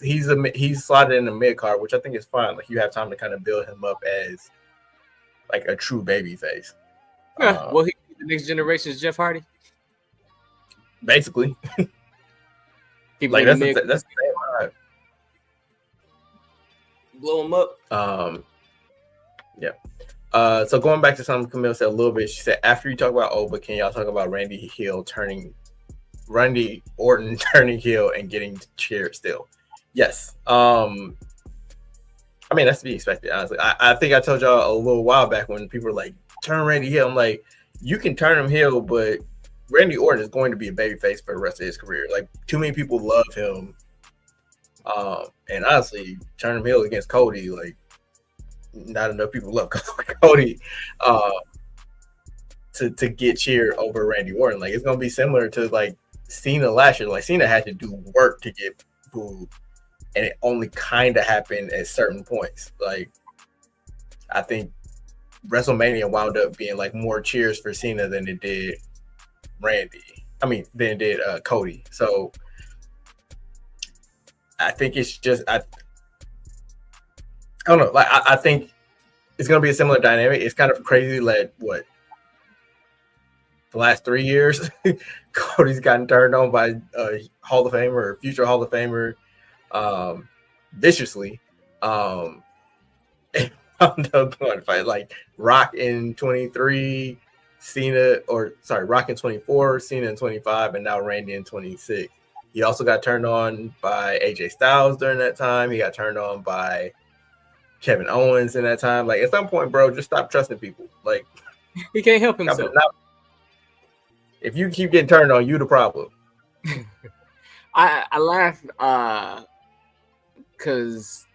slotted in the mid card, which I think is fine. Like you have time to kind of build him up as like a true baby face. Will he be the next generation's Jeff Hardy? Basically, like that's the same vibe. Blow him up. Yeah. So going back to something Camille said a little bit, she said after you talk about Oba, can y'all talk about Randy Orton turning heel and getting cheered still? Yes. I mean, that's to be expected, honestly. I think I told y'all a little while back when people were like, turn Randy heel. I'm like, you can turn him heel, but Randy Orton is going to be a babyface for the rest of his career. Like, too many people love him. And honestly, turn him heel against Cody, like, not enough people love Cody to get cheered over Randy Orton. Like, it's going to be similar to, like, Cena last year. Like, Cena had to do work to get booed, and it only kind of happened at certain points. Like, I think WrestleMania wound up being like more cheers for Cena than it did than it did Cody. So I think it's just I don't know. Like, I think it's gonna be a similar dynamic. It's kind of crazy, like the last 3 years, Cody's gotten turned on by a Hall of Famer or future Hall of Famer viciously. on the one fight. Like Rock in 23, Rock in 24, Cena in 25, and now Randy in 26. He also got turned on by AJ Styles during that time. He got turned on by Kevin Owens in that time. Like at some point, bro, just stop trusting people. Like he can't help himself. If you keep getting turned on, you the problem. I laughed because,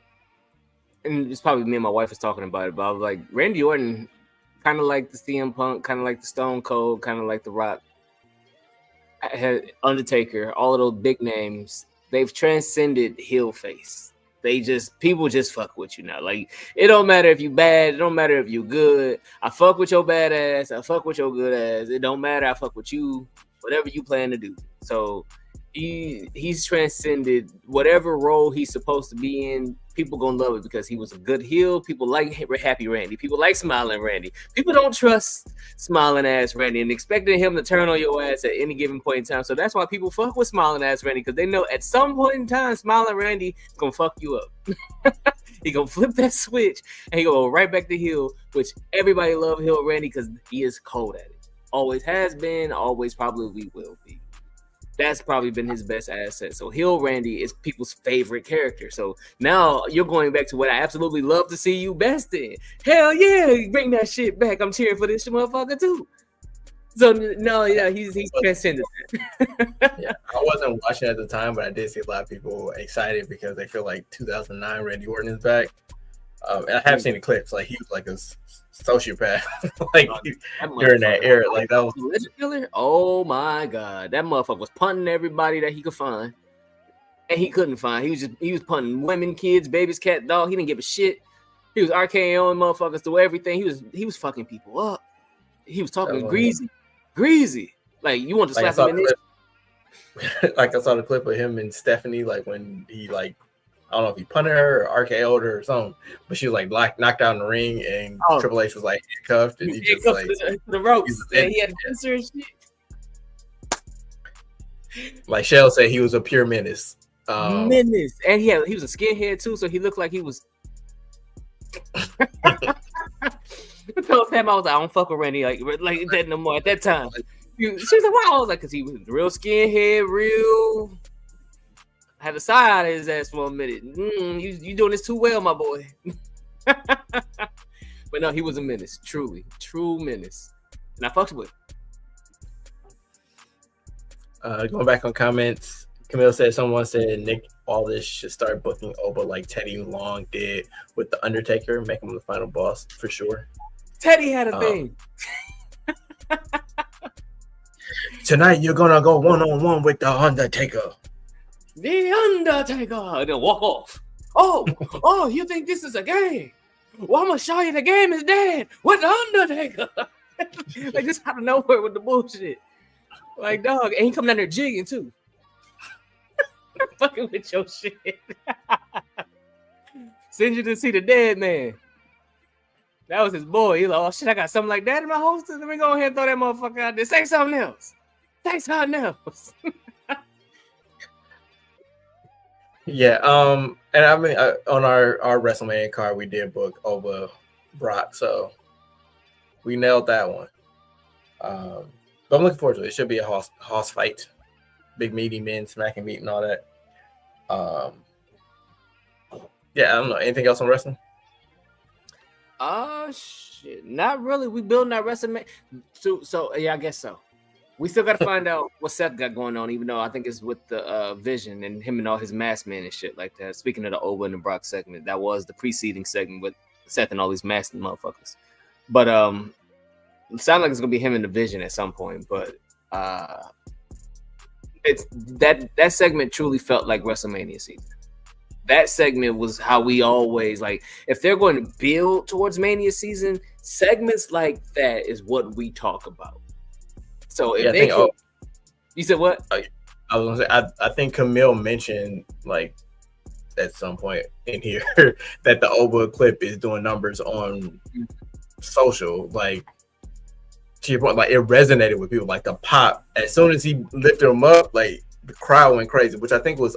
and it's probably me and my wife was talking about it, but I was like, Randy Orton, kind of like the CM Punk, kind of like the Stone Cold, kind of like the Rock, Undertaker, all of those big names, they've transcended heel face. People just fuck with you now. Like, it don't matter if you bad, it don't matter if you good. I fuck with your bad ass, I fuck with your good ass. It don't matter, I fuck with you, whatever you plan to do. So he's transcended whatever role he's supposed to be in. People gonna love it because he was a good heel. People like happy Randy. People like smiling Randy. People don't trust smiling ass Randy and expecting him to turn on your ass at any given point in time. So that's why people fuck with smiling ass Randy, because they know at some point in time, smiling Randy gonna fuck you up. He gonna flip that switch and he gonna go right back to heel, which everybody love heel Randy because he is cold at it. Always has been, always probably will be. That's probably been his best asset. So heel Randy is people's favorite character. So now you're going back to what I absolutely love to see you best in. Hell yeah, bring that shit back. I'm cheering for this motherfucker too. So no, yeah, he's transcended that. Yeah, I wasn't watching at the time, but I did see a lot of people excited because they feel like 2009 Randy Orton is back. And I have seen the clips. Like he was like a sociopath, like during that era. Like that was legend killer. Oh my god, that motherfucker was punting everybody that he could find, and he couldn't find. He was punting women, kids, babies, cat, dog. He didn't give a shit. He was RKOing motherfuckers through everything. He was fucking people up. He was talking greasy. Like you want to slap him in this. Like I saw the clip of him and Stephanie, like when he like. I don't know if he punted her or RKO'd her or something, but she was like knocked out in the ring, and Triple H was like handcuffed, and he just like the ropes. And he had cancer and shit. Like Shell said, he was a pure menace. Menace, and he was a skinhead too, so he looked like he was. I told him I was like, I don't fuck with Randy like that no more. At that time, she was like, "Wow," I was like, "Cause he was real skinhead, real." Had a side of his ass for a minute. You doing this too well, my boy. But no, he was a menace. True menace. And I fucked with him. Going back on comments, Camille said someone said Nick Aldis should start booking Oba like Teddy Long did with The Undertaker, make him the final boss for sure. Teddy had a thing. Tonight you're gonna go 1-on-1 with The Undertaker. The Undertaker, and then walk off. Oh, you think this is a game? Well, I'm gonna show you the game is dead with the Undertaker. Like just out of nowhere with the bullshit. Like dog, and he coming down there jigging too. Fucking with your shit. Send you to see the dead man. That was his boy. He's like, oh shit, I got something like that in my holster. Let me go ahead and throw that motherfucker out there. Say something else. Yeah, and I mean on our WrestleMania card we did book Oba Brock, so we nailed that one. But I'm looking forward to it. It should be a hoss fight, big meaty men smacking meat and all that. Yeah, I don't know. Anything else on wrestling? Shit, not really. We building our WrestleMania, so yeah, I guess so. We still got to find out what Seth got going on, even though I think it's with the Vision and him and all his masked men and shit like that. Speaking of the Oba and the Brock segment, that was the preceding segment with Seth and all these masked motherfuckers. But it sounds like it's gonna be him and the Vision at some point. But it's that segment truly felt like WrestleMania season. That segment was how we always like. If they're going to build towards Mania season, segments like that is what we talk about. So if you said what? I was gonna say I think Camille mentioned like at some point in here that the Oba clip is doing numbers on social. Like to your point, like it resonated with people. Like the pop as soon as he lifted him up, like the crowd went crazy. Which I think was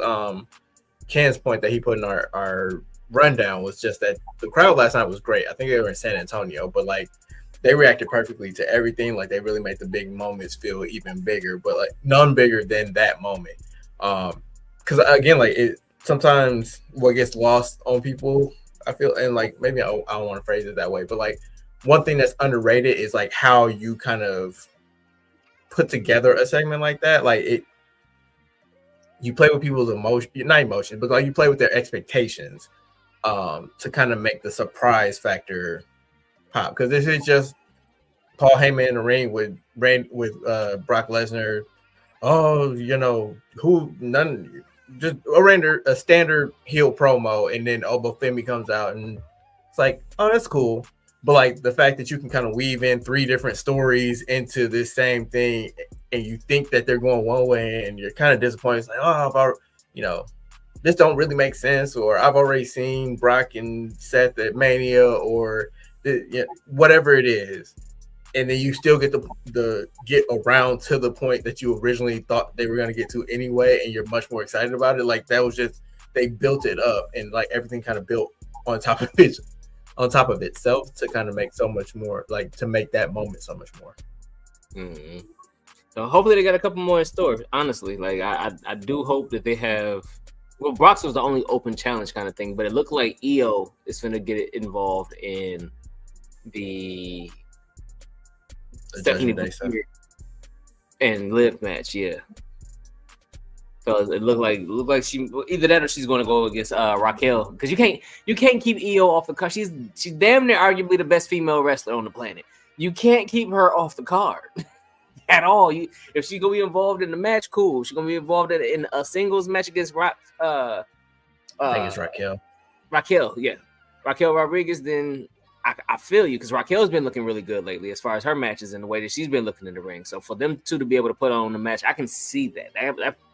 Ken's point that he put in our rundown was just that the crowd last night was great. I think they were in San Antonio, but like they reacted perfectly to everything. Like they really made the big moments feel even bigger, but like none bigger than that moment. Because again, like it sometimes what gets lost on people, I feel, and like maybe I don't want to phrase it that way, but like one thing that's underrated is like how you kind of put together a segment like that. Like you play with people's not emotion, but like you play with their expectations to kind of make the surprise factor pop. Because this is just Paul Heyman in the ring with Brock Lesnar. Oh, just a standard heel promo, and then Oba Femi comes out, and it's like, oh, that's cool. But like the fact that you can kind of weave in 3 different stories into this same thing, and you think that they're going one way, and you're kind of disappointed. It's like, oh, this don't really make sense, or I've already seen Brock and Seth at Mania, or whatever it is, and then you still get get around to the point that you originally thought they were going to get to anyway, and you're much more excited about it. Like that was just, they built it up, and like everything kind of built on top of itself to kind of make so much more, like to make that moment so much more. Mm-hmm. So hopefully they got a couple more in store. Honestly, like I do hope that they have. Well, Brock's was the only open challenge kind of thing, but it looked like EO is going to get involved in the Stephanie and Liv match. Yeah. So it looked like she either that or she's going to go against Raquel, because you can't keep EO off the card. She's damn near arguably the best female wrestler on the planet. You can't keep her off the card at all. If she's gonna be involved in the match, cool. She's gonna be involved in a singles match against I think it's Raquel. Raquel, yeah, Raquel Rodriguez. Then I feel you, because Raquel's been looking really good lately as far as her matches and the way that she's been looking in the ring. So for them two to be able to put on the match, I can see that.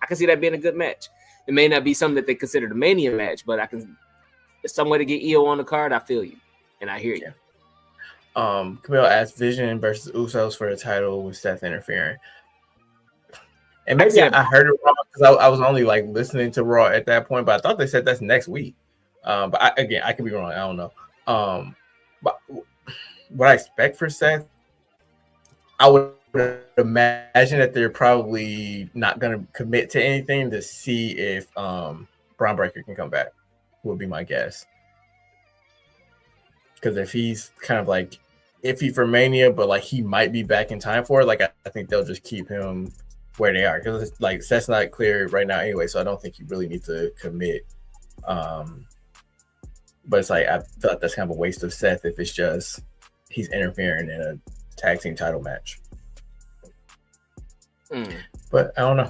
I can see that being a good match. It may not be something that they consider the Mania match, but it's some way to get EO on the card. I feel you, and I hear you. Camille asked Vision versus Usos for the title with Seth interfering. And maybe I heard it wrong because I was only like listening to Raw at that point, but I thought they said that's next week. But I could be wrong. I don't know. But what I expect for Seth, I would imagine that they're probably not going to commit to anything to see if Braun Breaker can come back, would be my guess. Because if he's kind of like iffy for Mania, but like he might be back in time for it, like I think they'll just keep him where they are, because it's like Seth's not clear right now anyway, so I don't think you really need to commit. But it's like I thought that's kind of a waste of Seth if it's just he's interfering in a tag team title match. But I don't know.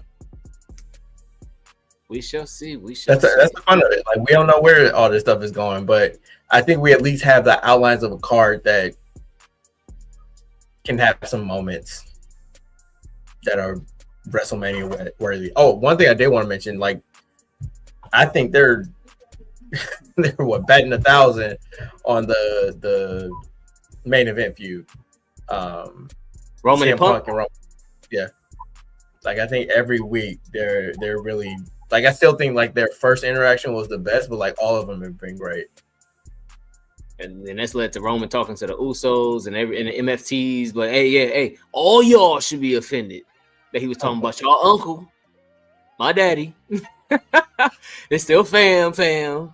We shall see. That's the fun of it. Like we don't know where all this stuff is going, but I think we at least have the outlines of a card that can have some moments that are WrestleMania worthy. Oh, one thing I did want to mention, like I think they're batting 1,000 on the main event feud. Roman and Punk. And Roman. Yeah. Like I think every week they're really, like I still think like their first interaction was the best, but like all of them have been great. And then that's led to Roman talking to the Usos and the MFTs, but hey, all y'all should be offended that he was talking about y'all uncle, my daddy. It's still fam. So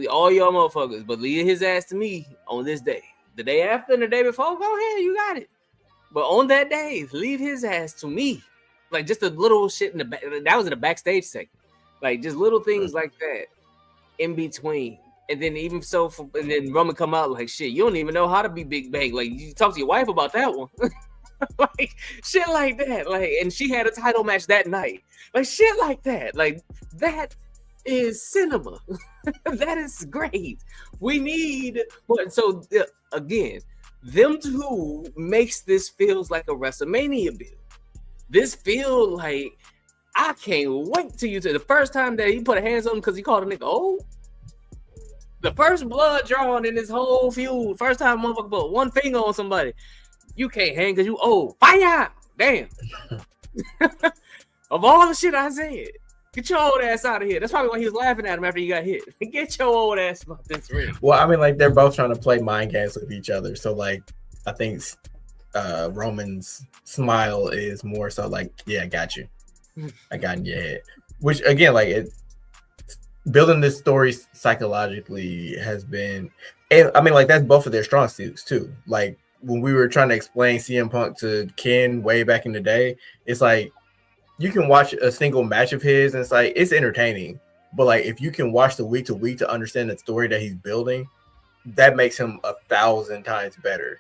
all y'all motherfuckers, but leave his ass to me on this day. The day after and the day before, go ahead, you got it. But on that day, leave his ass to me. Like just a little shit in the back. That was in the backstage segment. Like just little things like that in between. And then even so, and then Roman come out like, shit, you don't even know how to be Big Bang. Like you talk to your wife about that one. Like shit like that. Like, and she had a title match that night. Like shit like that. Like that is cinema. That is great. We need so again, them two makes this feels like a WrestleMania build. This feel like I can't wait till you to the first time that he put a hands on him because he called a nigga old. The first blood drawn in this whole feud. First time motherfucker put one finger on somebody. You can't hang because you old. Fire! Damn. Of all the shit I said. Get your old ass out of here. That's probably why he was laughing at him after he got hit. Get your old ass about this ring. Well, I mean, like they're both trying to play mind games with each other. So, like, I think Roman's smile is more so like, yeah, I got you. I got in your head. Which again, like building this story psychologically has been, and I mean, like that's both of their strong suits too. Like when we were trying to explain CM Punk to Ken way back in the day, it's like you can watch a single match of his and it's like it's entertaining. But like if you can watch the week to week to understand the story that he's building, that makes him 1,000 times better.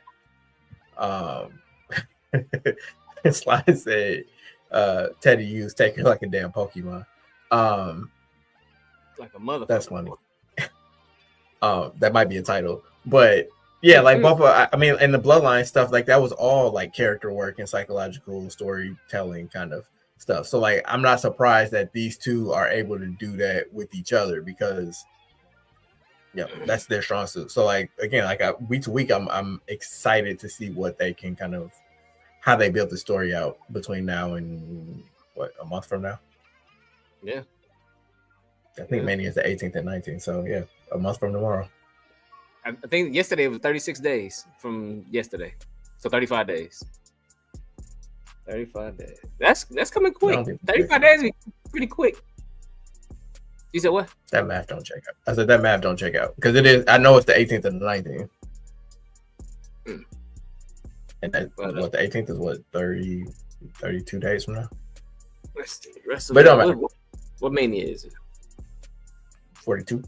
Slide said Teddy used Taker like a damn Pokemon. Like a motherfucker. That's funny. That might be a title. But yeah, like both I mean, and the bloodline stuff, like that was all like character work and psychological storytelling kind of stuff. So like I'm not surprised that these two are able to do that with each other because that's their strong suit. So like again, like week to week, I'm excited to see what they can kind of how they build the story out between now and a month from now. Yeah. I think Mania is the 18th and 19th. So yeah, a month from tomorrow. I think yesterday was 36 days from yesterday. So 35 days. 35 days. That's coming quick. 35 days is pretty quick. You said what? That math don't check out. I said that math don't check out. Because it is, I know it's the 18th and the 19th. And that, the 18th is what, 32 days from now? Let's see. But don't matter. What Mania is it? 42.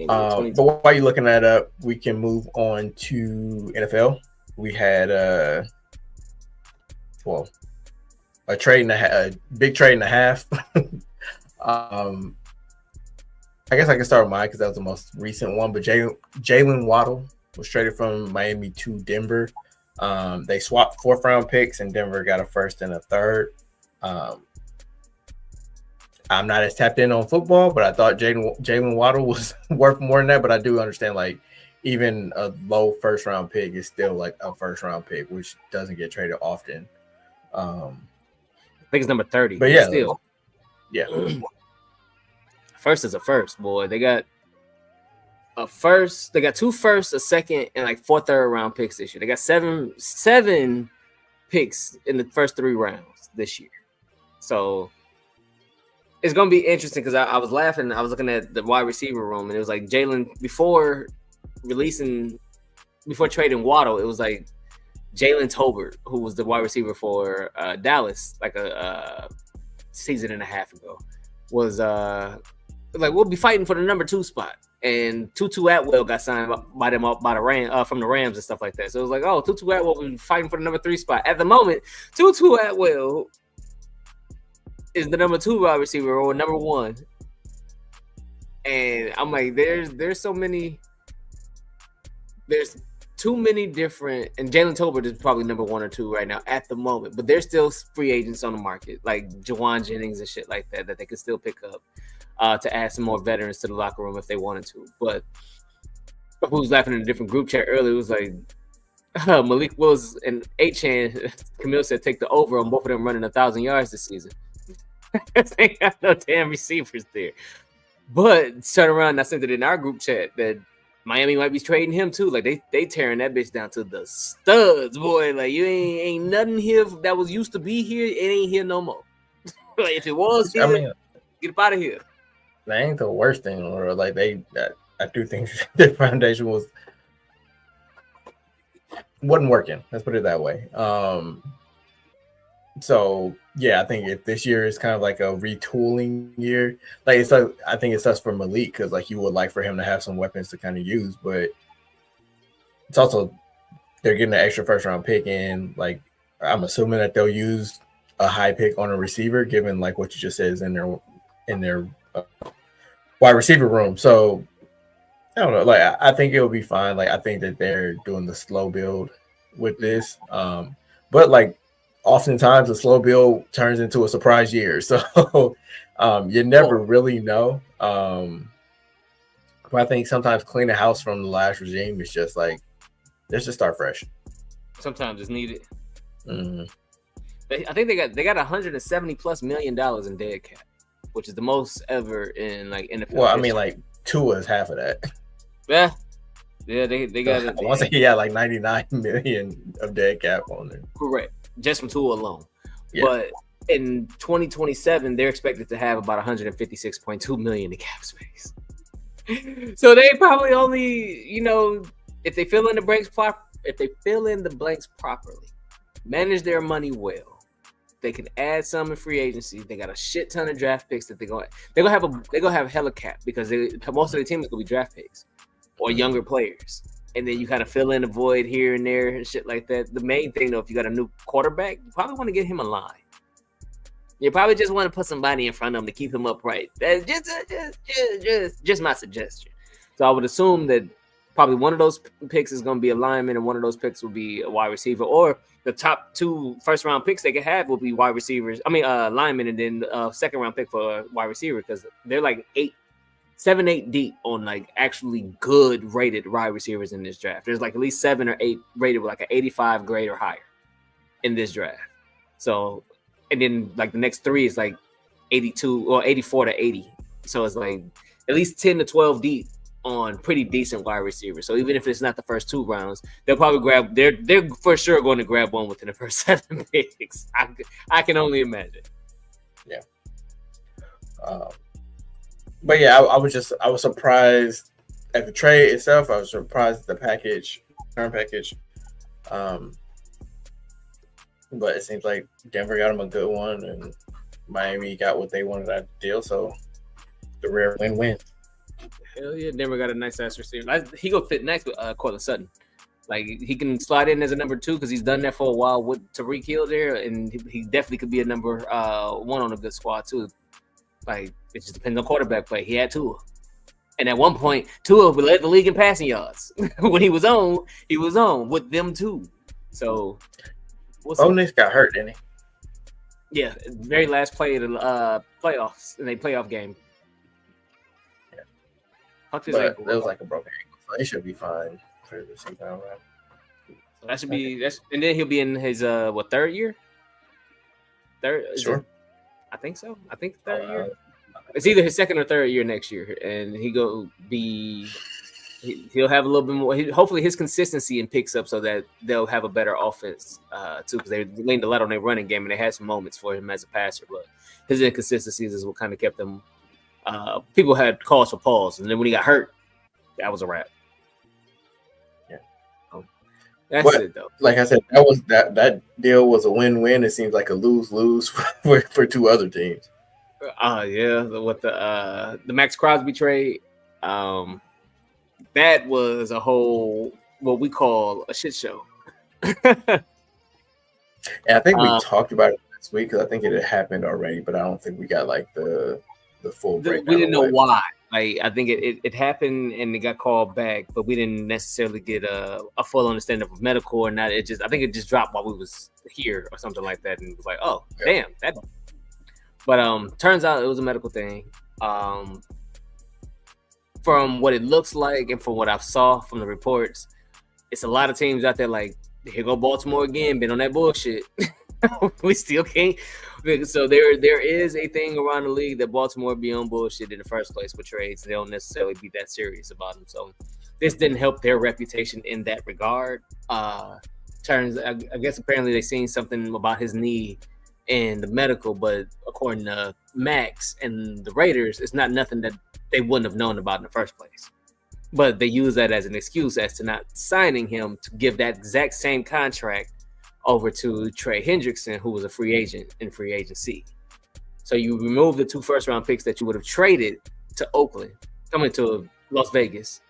But while you're looking that up, we can move on to NFL. We had a trade and a big trade and a half. I guess I can start with mine because that was the most recent one. But Jayden Waddle was traded from Miami to Denver. They swapped 4th round picks, and Denver got a 1st and a 3rd. I'm not as tapped in on football, but I thought Jayden Waddle was worth more than that. But I do understand, like, even a low 1st round pick is still like a 1st round pick, which doesn't get traded often. I think it's number 30. But yeah, still. Yeah. First is a first, boy. They got a first. They got 2 firsts, a 2nd, and like 4 3rd-round picks this year. They got seven picks in the first 3 rounds this year. So it's gonna be interesting because I was laughing. I was looking at the wide receiver room, and it was like Jalen before trading Waddle. It was like Jalen Tolbert, who was the wide receiver for Dallas, like a season and a half ago, was like we'll be fighting for the number 2 spot. And Tutu Atwell got signed by the from the Rams and stuff like that. So it was like, oh, Tutu Atwell will be fighting for the number 3 spot. At the moment, Tutu Atwell is the number 2 wide receiver or number 1. And I'm like, there's too many different, and Jalen Tolbert is probably number 1 or 2 right now at the moment, but there's still free agents on the market, like Jawan Jennings and shit like that they could still pick up to add some more veterans to the locker room if they wanted to. But who was laughing in a different group chat earlier, it was like Malik Willis and 8chan, Camille said take the over on both of them running 1,000 yards this season. They got no damn receivers there. But turn around and I sent it in our group chat that Miami might be trading him too. Like they tearing that bitch down to the studs, boy. Like you ain't nothing here that was used to be here. It ain't here no more. Like if it was here, get up out of here. That ain't the worst thing, or like I do think their foundation wasn't working. Let's put it that way. So yeah, I think if this year is kind of like a retooling year, like I think it's us for Malik because like you would like for him to have some weapons to kind of use, but it's also they're getting an extra 1st round pick, and like I'm assuming that they'll use a high pick on a receiver, given like what you just said is in their wide receiver room. So I don't know, like I think it'll be fine. Like I think that they're doing the slow build with this, but like. Oftentimes a slow build turns into a surprise year. So you never really know. But I think sometimes cleaning house from the last regime is just like, let's just start fresh. Sometimes it's needed. Mm-hmm. I think they got $170+ million in dead cap, which is the most ever in like NFL. Well, I history. mean, like Tua is half of that. Yeah, they got it. I want to say he had like 99 million of dead cap on there. Correct, just from Tua alone. Yeah. But in 2027, they're expected to have about 156.2 million in cap space. So they probably only, if they fill in the blanks properly, manage their money well, they can add some in free agency. They got a shit ton of draft picks that they're gonna have hella cap because most of the team is gonna be draft picks or younger players, and then you kind of fill in the void here and there and shit like that. The main thing though, if you got a new quarterback, you probably want to get him a line. You probably just want to put somebody in front of him to keep him upright. That's just my suggestion. So I would assume that probably one of those picks is going to be a lineman, and one of those picks will be a wide receiver, or the top 2 first-round picks they could have will be wide receivers. Linemen, and then second-round pick for a wide receiver because they're like 7, 8 deep on like actually good rated wide receivers in this draft. There's like at least 7 or 8 rated with like an 85 grade or higher in this draft. So, and then like the next 3 is like 82 or 84 to 80. So it's like at least 10 to 12 deep on pretty decent wide receivers. So even if it's not the first 2 rounds, they'll probably they're for sure going to grab one within the first 7 picks. I can only imagine. Yeah. But yeah, I was surprised at the trade itself. I was surprised at the return package. But it seems like Denver got him a good one, and Miami got what they wanted out of the deal. So the rare win-win. Hell yeah, Denver got a nice ass receiver. He go fit next with Cortland Sutton. Like he can slide in as a number 2 because he's done that for a while with Tyreek Hill there, and he definitely could be a number 1 on a good squad too. Like it just depends on quarterback play. He had Tua, and at one point Tua led the league in passing yards. When he was on with them too. So Nick got hurt, didn't he? Yeah, very last play of the playoffs in a playoff game. But it was like a broken ankle, so he should be fine for the season, right? So that should be and then he'll be in his 3rd year? Sure. I think so. I think 3rd year. It's either his 2nd or 3rd year next year, and he'll have a little bit more. Hopefully, his consistency and picks up so that they'll have a better offense too, because they leaned a lot on their running game and they had some moments for him as a passer, but his inconsistencies is what kind of kept them. People had cause for pause, and then when he got hurt, that was a wrap. Yeah, that's it though. Like I said, that deal was a win-win. It seems like a lose-lose for 2 other teams. Yeah, with the Maxx Crosby trade, that was a whole what we call a shit show. And I think we talked about it last week because I think it had happened already, but I don't think we got like the full breakdown. We didn't know why. Like I think it happened and it got called back, but we didn't necessarily get a full understanding of medical or not. I think it just dropped while we was here or something like that, and it was like, oh damn that. But turns out it was a medical thing. From what it looks like and from what I saw from the reports, it's a lot of teams out there like, here go Baltimore again, been on that bullshit. We still can't. So there is a thing around the league that Baltimore be on bullshit in the first place with trades. They don't necessarily be that serious about them. So this didn't help their reputation in that regard. I guess apparently they seen something about his knee in the medical, but according to Maxx and the Raiders, it's not nothing that they wouldn't have known about in the first place. But they use that as an excuse as to not signing him to give that exact same contract over to Trey Hendrickson, who was a free agent in free agency. So you remove the 2 first-round picks that you would have traded to Oakland, coming to Las Vegas,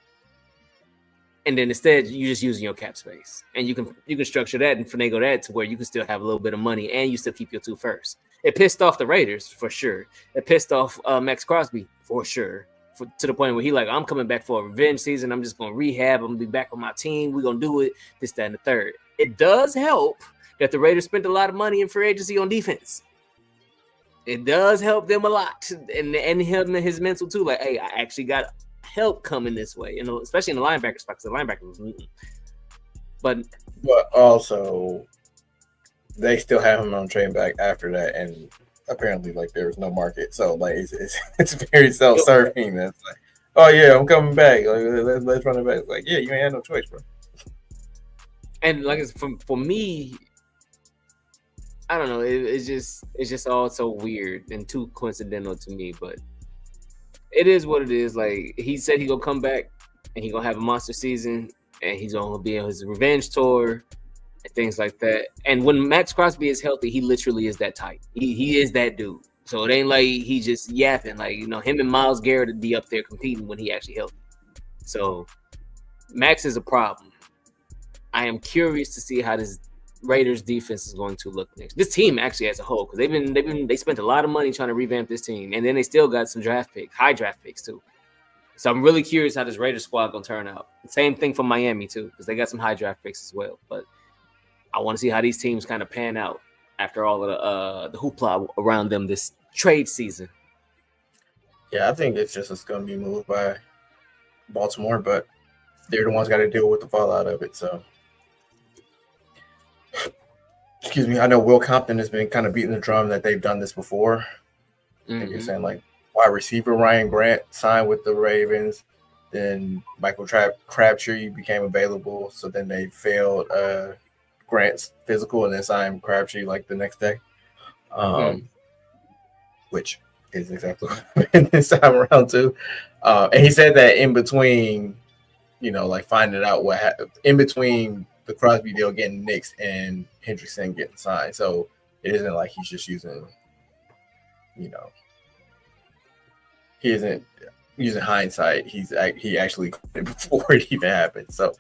and then instead you're just using your cap space, and you can structure that and finagle that to where you can still have a little bit of money and you still keep your 2 first. It pissed off the Raiders for sure. It pissed off Maxx Crosby for sure. To the point where he like, I'm coming back for a revenge season. I'm just going to rehab. I'm going to be back on my team. We're going to do it. This, that, and the third. It does help that the Raiders spent a lot of money in free agency on defense. It does help them a lot. And him and his mental too. Like, hey, I actually got help coming this way. You know, especially in the linebacker spot, because the linebacker was But also they still have him on trade back after that, and apparently like there was no market, so like it's very self-serving. That's like, oh yeah, I'm coming back. Like, let's run it back. Like, yeah, you ain't had no choice, bro. And like for me, I don't know. It's just all so weird and too coincidental to me. But it is what it is. Like he said, he gonna come back and he gonna have a monster season, and he's gonna be on his revenge tour and things like that. And when Maxx Crosby is healthy, he literally is that type. He is that dude. So it ain't like he just yapping. Like, you know, him and Myles Garrett would be up there competing when he actually healthy. So Maxx is a problem. I am curious to see how this Raiders defense is going to look next. This team actually as a whole, because they spent a lot of money trying to revamp this team, and then they still got some high draft picks too. So I'm really curious how this Raiders squad gonna turn out. Same thing for Miami too, because they got some high draft picks as well. But I want to see how these teams kind of pan out after all of the hoopla around them this trade season. Yeah, I think it's going to be moved by Baltimore, but they're the ones got to deal with the fallout of it. So, excuse me. I know Will Compton has been kind of beating the drum that they've done this before. I think you're saying like wide receiver Ryan Grant signed with the Ravens, then Michael Crabtree became available, so then they failed Grant's physical and then signed Crabtree like the next day, which is exactly what happened this time around too. And he said that in between, you know, like finding out what happened in between the Crosby deal getting nixed and Hendrickson getting signed. So it isn't like he's just using, you know, he isn't using hindsight. He actually caught it before it even happened. So,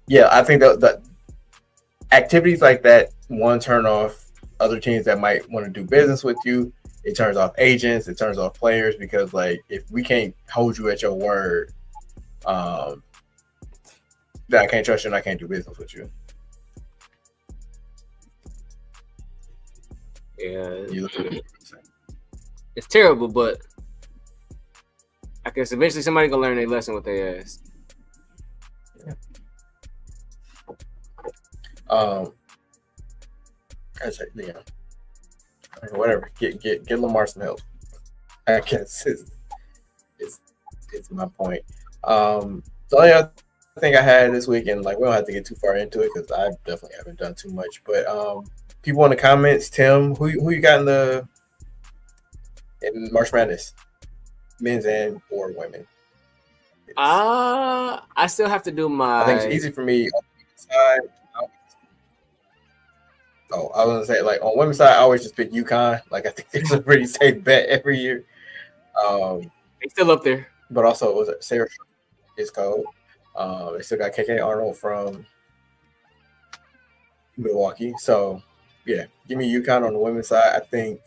yeah, I think that activities like that, one, turn off other teams that might want to do business with you. It turns off agents. It turns off players because, like, if we can't hold you at your word, that I can't trust you and I can't do business with you. Yeah, it's terrible, but I guess eventually somebody gonna learn their lesson with their ass. I say, yeah, whatever. Get Lamar some help. I guess it's my point. So yeah, I think I had this weekend. Like, we don't have to get too far into it because I definitely haven't done too much. But people in the comments, Tim, who you got in March Madness, men's and or women? I still have to do my. I think it's easy for me on the women's side. I was gonna say, like, on women's side, I always just pick UConn. Like, I think it's a pretty safe bet every year. They still up there, but also was it Sarah is cold. They still got KK Arnold from Milwaukee. So yeah, give me UConn on the women's side. I think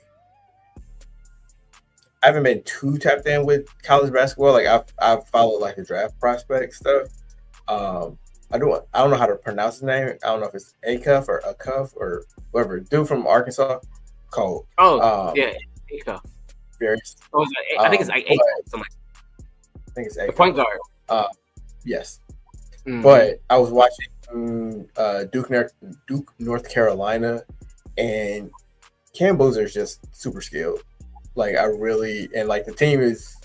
I haven't been too tapped in with college basketball. Like, I've followed like the draft prospect stuff. I don't know how to pronounce his name. I don't know if it's Acuff or Acuff or whatever. Dude from Arkansas, Cole. Yeah, Acuff. Very. I think it's like Acuff. I think it's Acuff. The point guard. Yes. Mm-hmm. But I was watching Duke, North Carolina, and Cam Boozer is just super skilled. Like, like the team is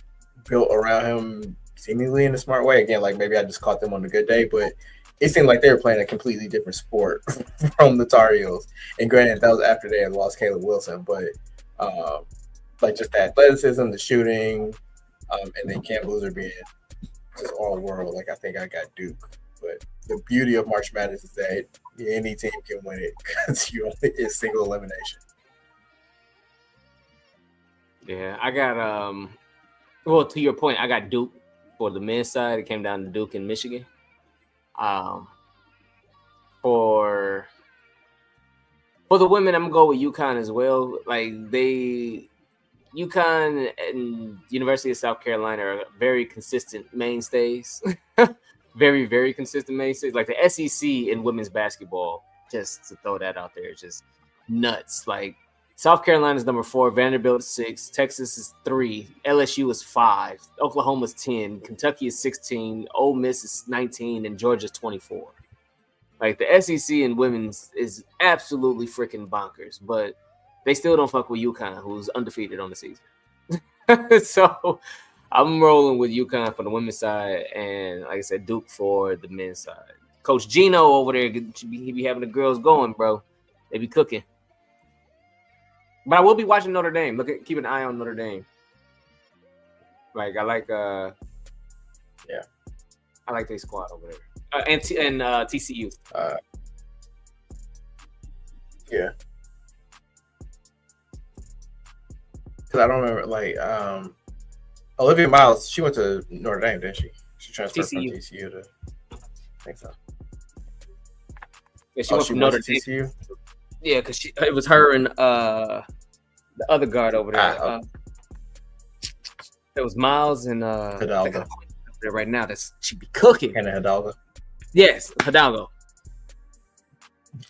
built around him seemingly in a smart way. Again, like, maybe I just caught them on a good day, but it seemed like they were playing a completely different sport from the Tar Heels. And granted, that was after they had lost Caleb Wilson, but like just the athleticism, the shooting, and then Cam Boozer being just all world. Like, I think I got Duke. But the beauty of March Madness is that any team can win it because it's single elimination. Yeah, I got well, to your point, I got Duke for the men's side. It came down to Duke in Michigan. For the women, I'm gonna go with UConn as well. Like, UConn and University of South Carolina are very consistent mainstays. Very, very consistent mainstays. Like, the SEC in women's basketball, just to throw that out there, is just nuts. Like, South Carolina is number 4, Vanderbilt is 6, Texas is 3, LSU is 5, Oklahoma is 10, Kentucky is 16, Ole Miss is 19, and Georgia is 24. Like the SEC and women's is absolutely freaking bonkers, but they still don't fuck with UConn, who's undefeated on the season. So I'm rolling with UConn for the women's side, and like I said, Duke for the men's side. Coach Gino over there, he be having the girls going, bro. They be cooking. But I will be watching Notre Dame. Keep an eye on Notre Dame. Like I like their squad over there. And TCU. Yeah. Because I don't remember, like, Olivia Miles, she went to Notre Dame, didn't she? She transferred from TCU to, I think so. Yeah, she went from Notre Dame. TCU? Yeah, because it was her and the other guard over there. It was Miles and Hidalgo. Right now, she be cooking. Hannah Hidalgo. Yes, Hidalgo.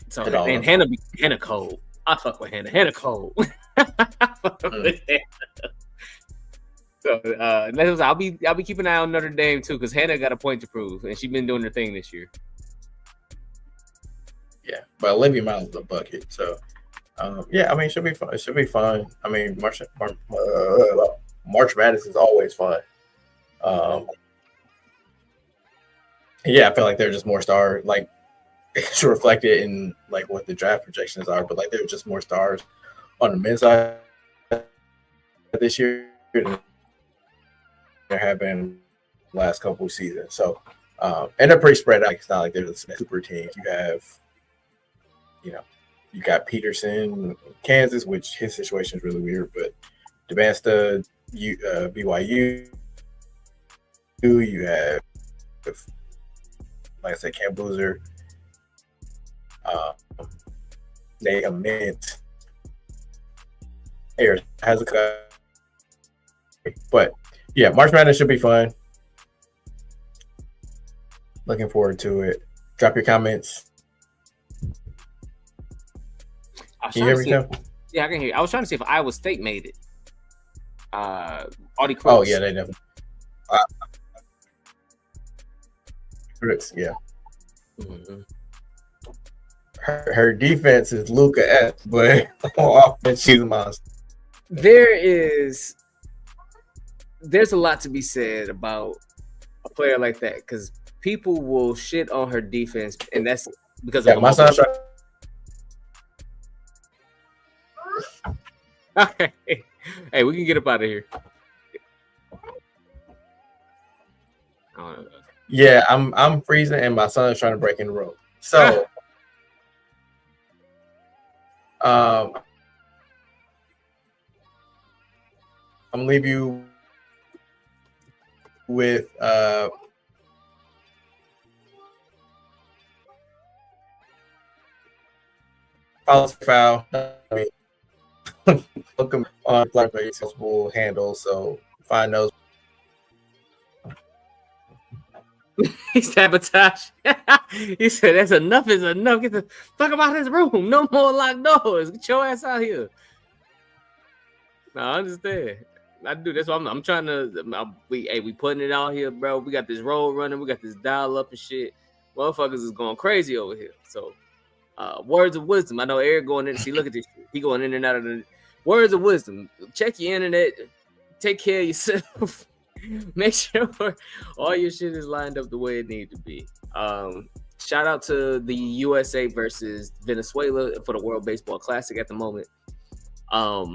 So Hidalgo. And Hannah cold. I fuck with Hannah. Hannah cold. So I'll be keeping an eye on Notre Dame too, because Hannah got a point to prove, and she's been doing her thing this year. Yeah, but Olivia Miles is a bucket. So yeah, I mean, it should be fun. It should be fun. I mean, March Madness is always fun. Yeah, I feel like they're just more star, like it's reflected in like what the draft projections are, but like there are just more stars on the men's side this year than there have been the last couple of seasons. So and they're pretty spread out. It's not like there's a super team. You got Peterson, Kansas, which his situation is really weird, but Devasta, BYU, you have, like I said, Cam Boozer, Nahum Mint, Ayers has a cut. But yeah, March Madness should be fun. Looking forward to it. Drop your comments. Can you hear me, Tim? Yeah, I can hear you. I was trying to see if Iowa State made it. Audie Cruz. Oh, yeah, they definitely. Yeah. Mm-hmm. Her defense is Luca S, but on offense, she's a monster. There's a lot to be said about a player like that, because people will shit on her defense, and that's because of my son's Okay. Hey, we can get up out of here. Yeah, I'm freezing, and my son is trying to break in the room. So, I'm gonna leave you with foul. Look on BlackBerry accessible handle, so find those. He sabotaged. He said, "That's enough. Is enough. Get the fuck out of this room. No more locked doors. Get your ass out here." No, I understand. I do. That's what I'm trying to. We putting it out here, bro. We got this road running. We got this dial up and shit. Motherfuckers is going crazy over here. So, words of wisdom. I know Eric going in. See, look at this shit. He going in and out of the words of wisdom. Check your internet. Take care of yourself. Make sure all your shit is lined up the way it needs to be. Shout out to the USA versus Venezuela for the World Baseball Classic at the moment. Yeah,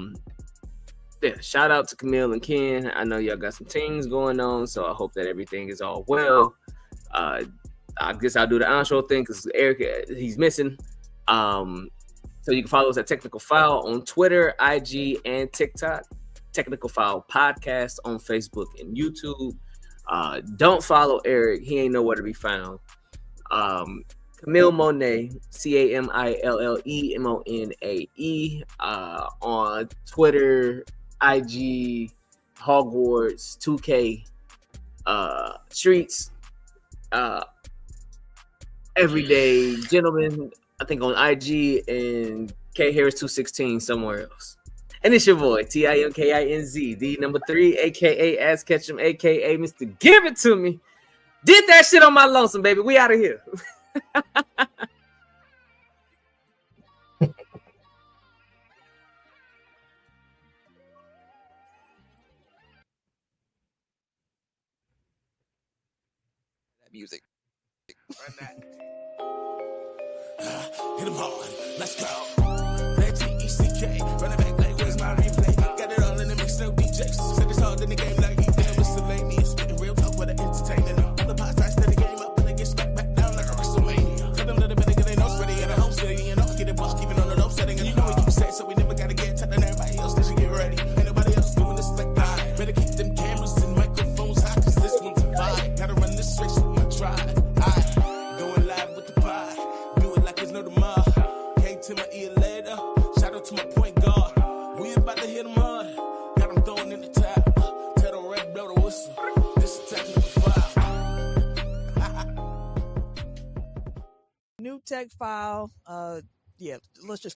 shout out to Camille and Ken. I know y'all got some things going on, so I hope that everything is all well. I guess I'll do the outro thing because Eric, he's missing. So you can follow us at Technical File on Twitter, IG, and TikTok. Technical File Podcast on Facebook and YouTube. Don't follow Eric. He ain't nowhere to be found. Camille Monet, CamilleMonae, on Twitter, IG, Hogwarts, 2K, Streets, Everyday Gentleman, I think on IG, and K Harris 216 somewhere else. And it's your boy, TIMKINZ, the number 3, aka Ass Ketchum, aka Mr. Give It To Me. Did that shit on my lonesome, baby. We out of here. Music. Hit him hard, let's go. Red T-E-C-K, running back like where's my replay? Got it all in the mix, no DJs. Said it's hard in the game like eat damn miscellaneous. Spitting real talk with an entertainer. Other parts I set the game up and they get smacked back down like a WrestleMania. Tell them that the better get their notes ready at a home city. You know, get it block even on the low setting. And you know we keep set, so we never gotta get telling everybody else that you get ready. Ain't nobody else doing this like I. Better keep them cameras and microphones hot, cause this one's a vibe. Gotta run this race with my tribe. Going live with the pie. Do it like there's no tomorrow. Came to my ear later. Shout out to my point guard. We about to hit him hard. Got him throwing in the tap. Tell the red blow the whistle. This is technical file. New tech file. Yeah, let's just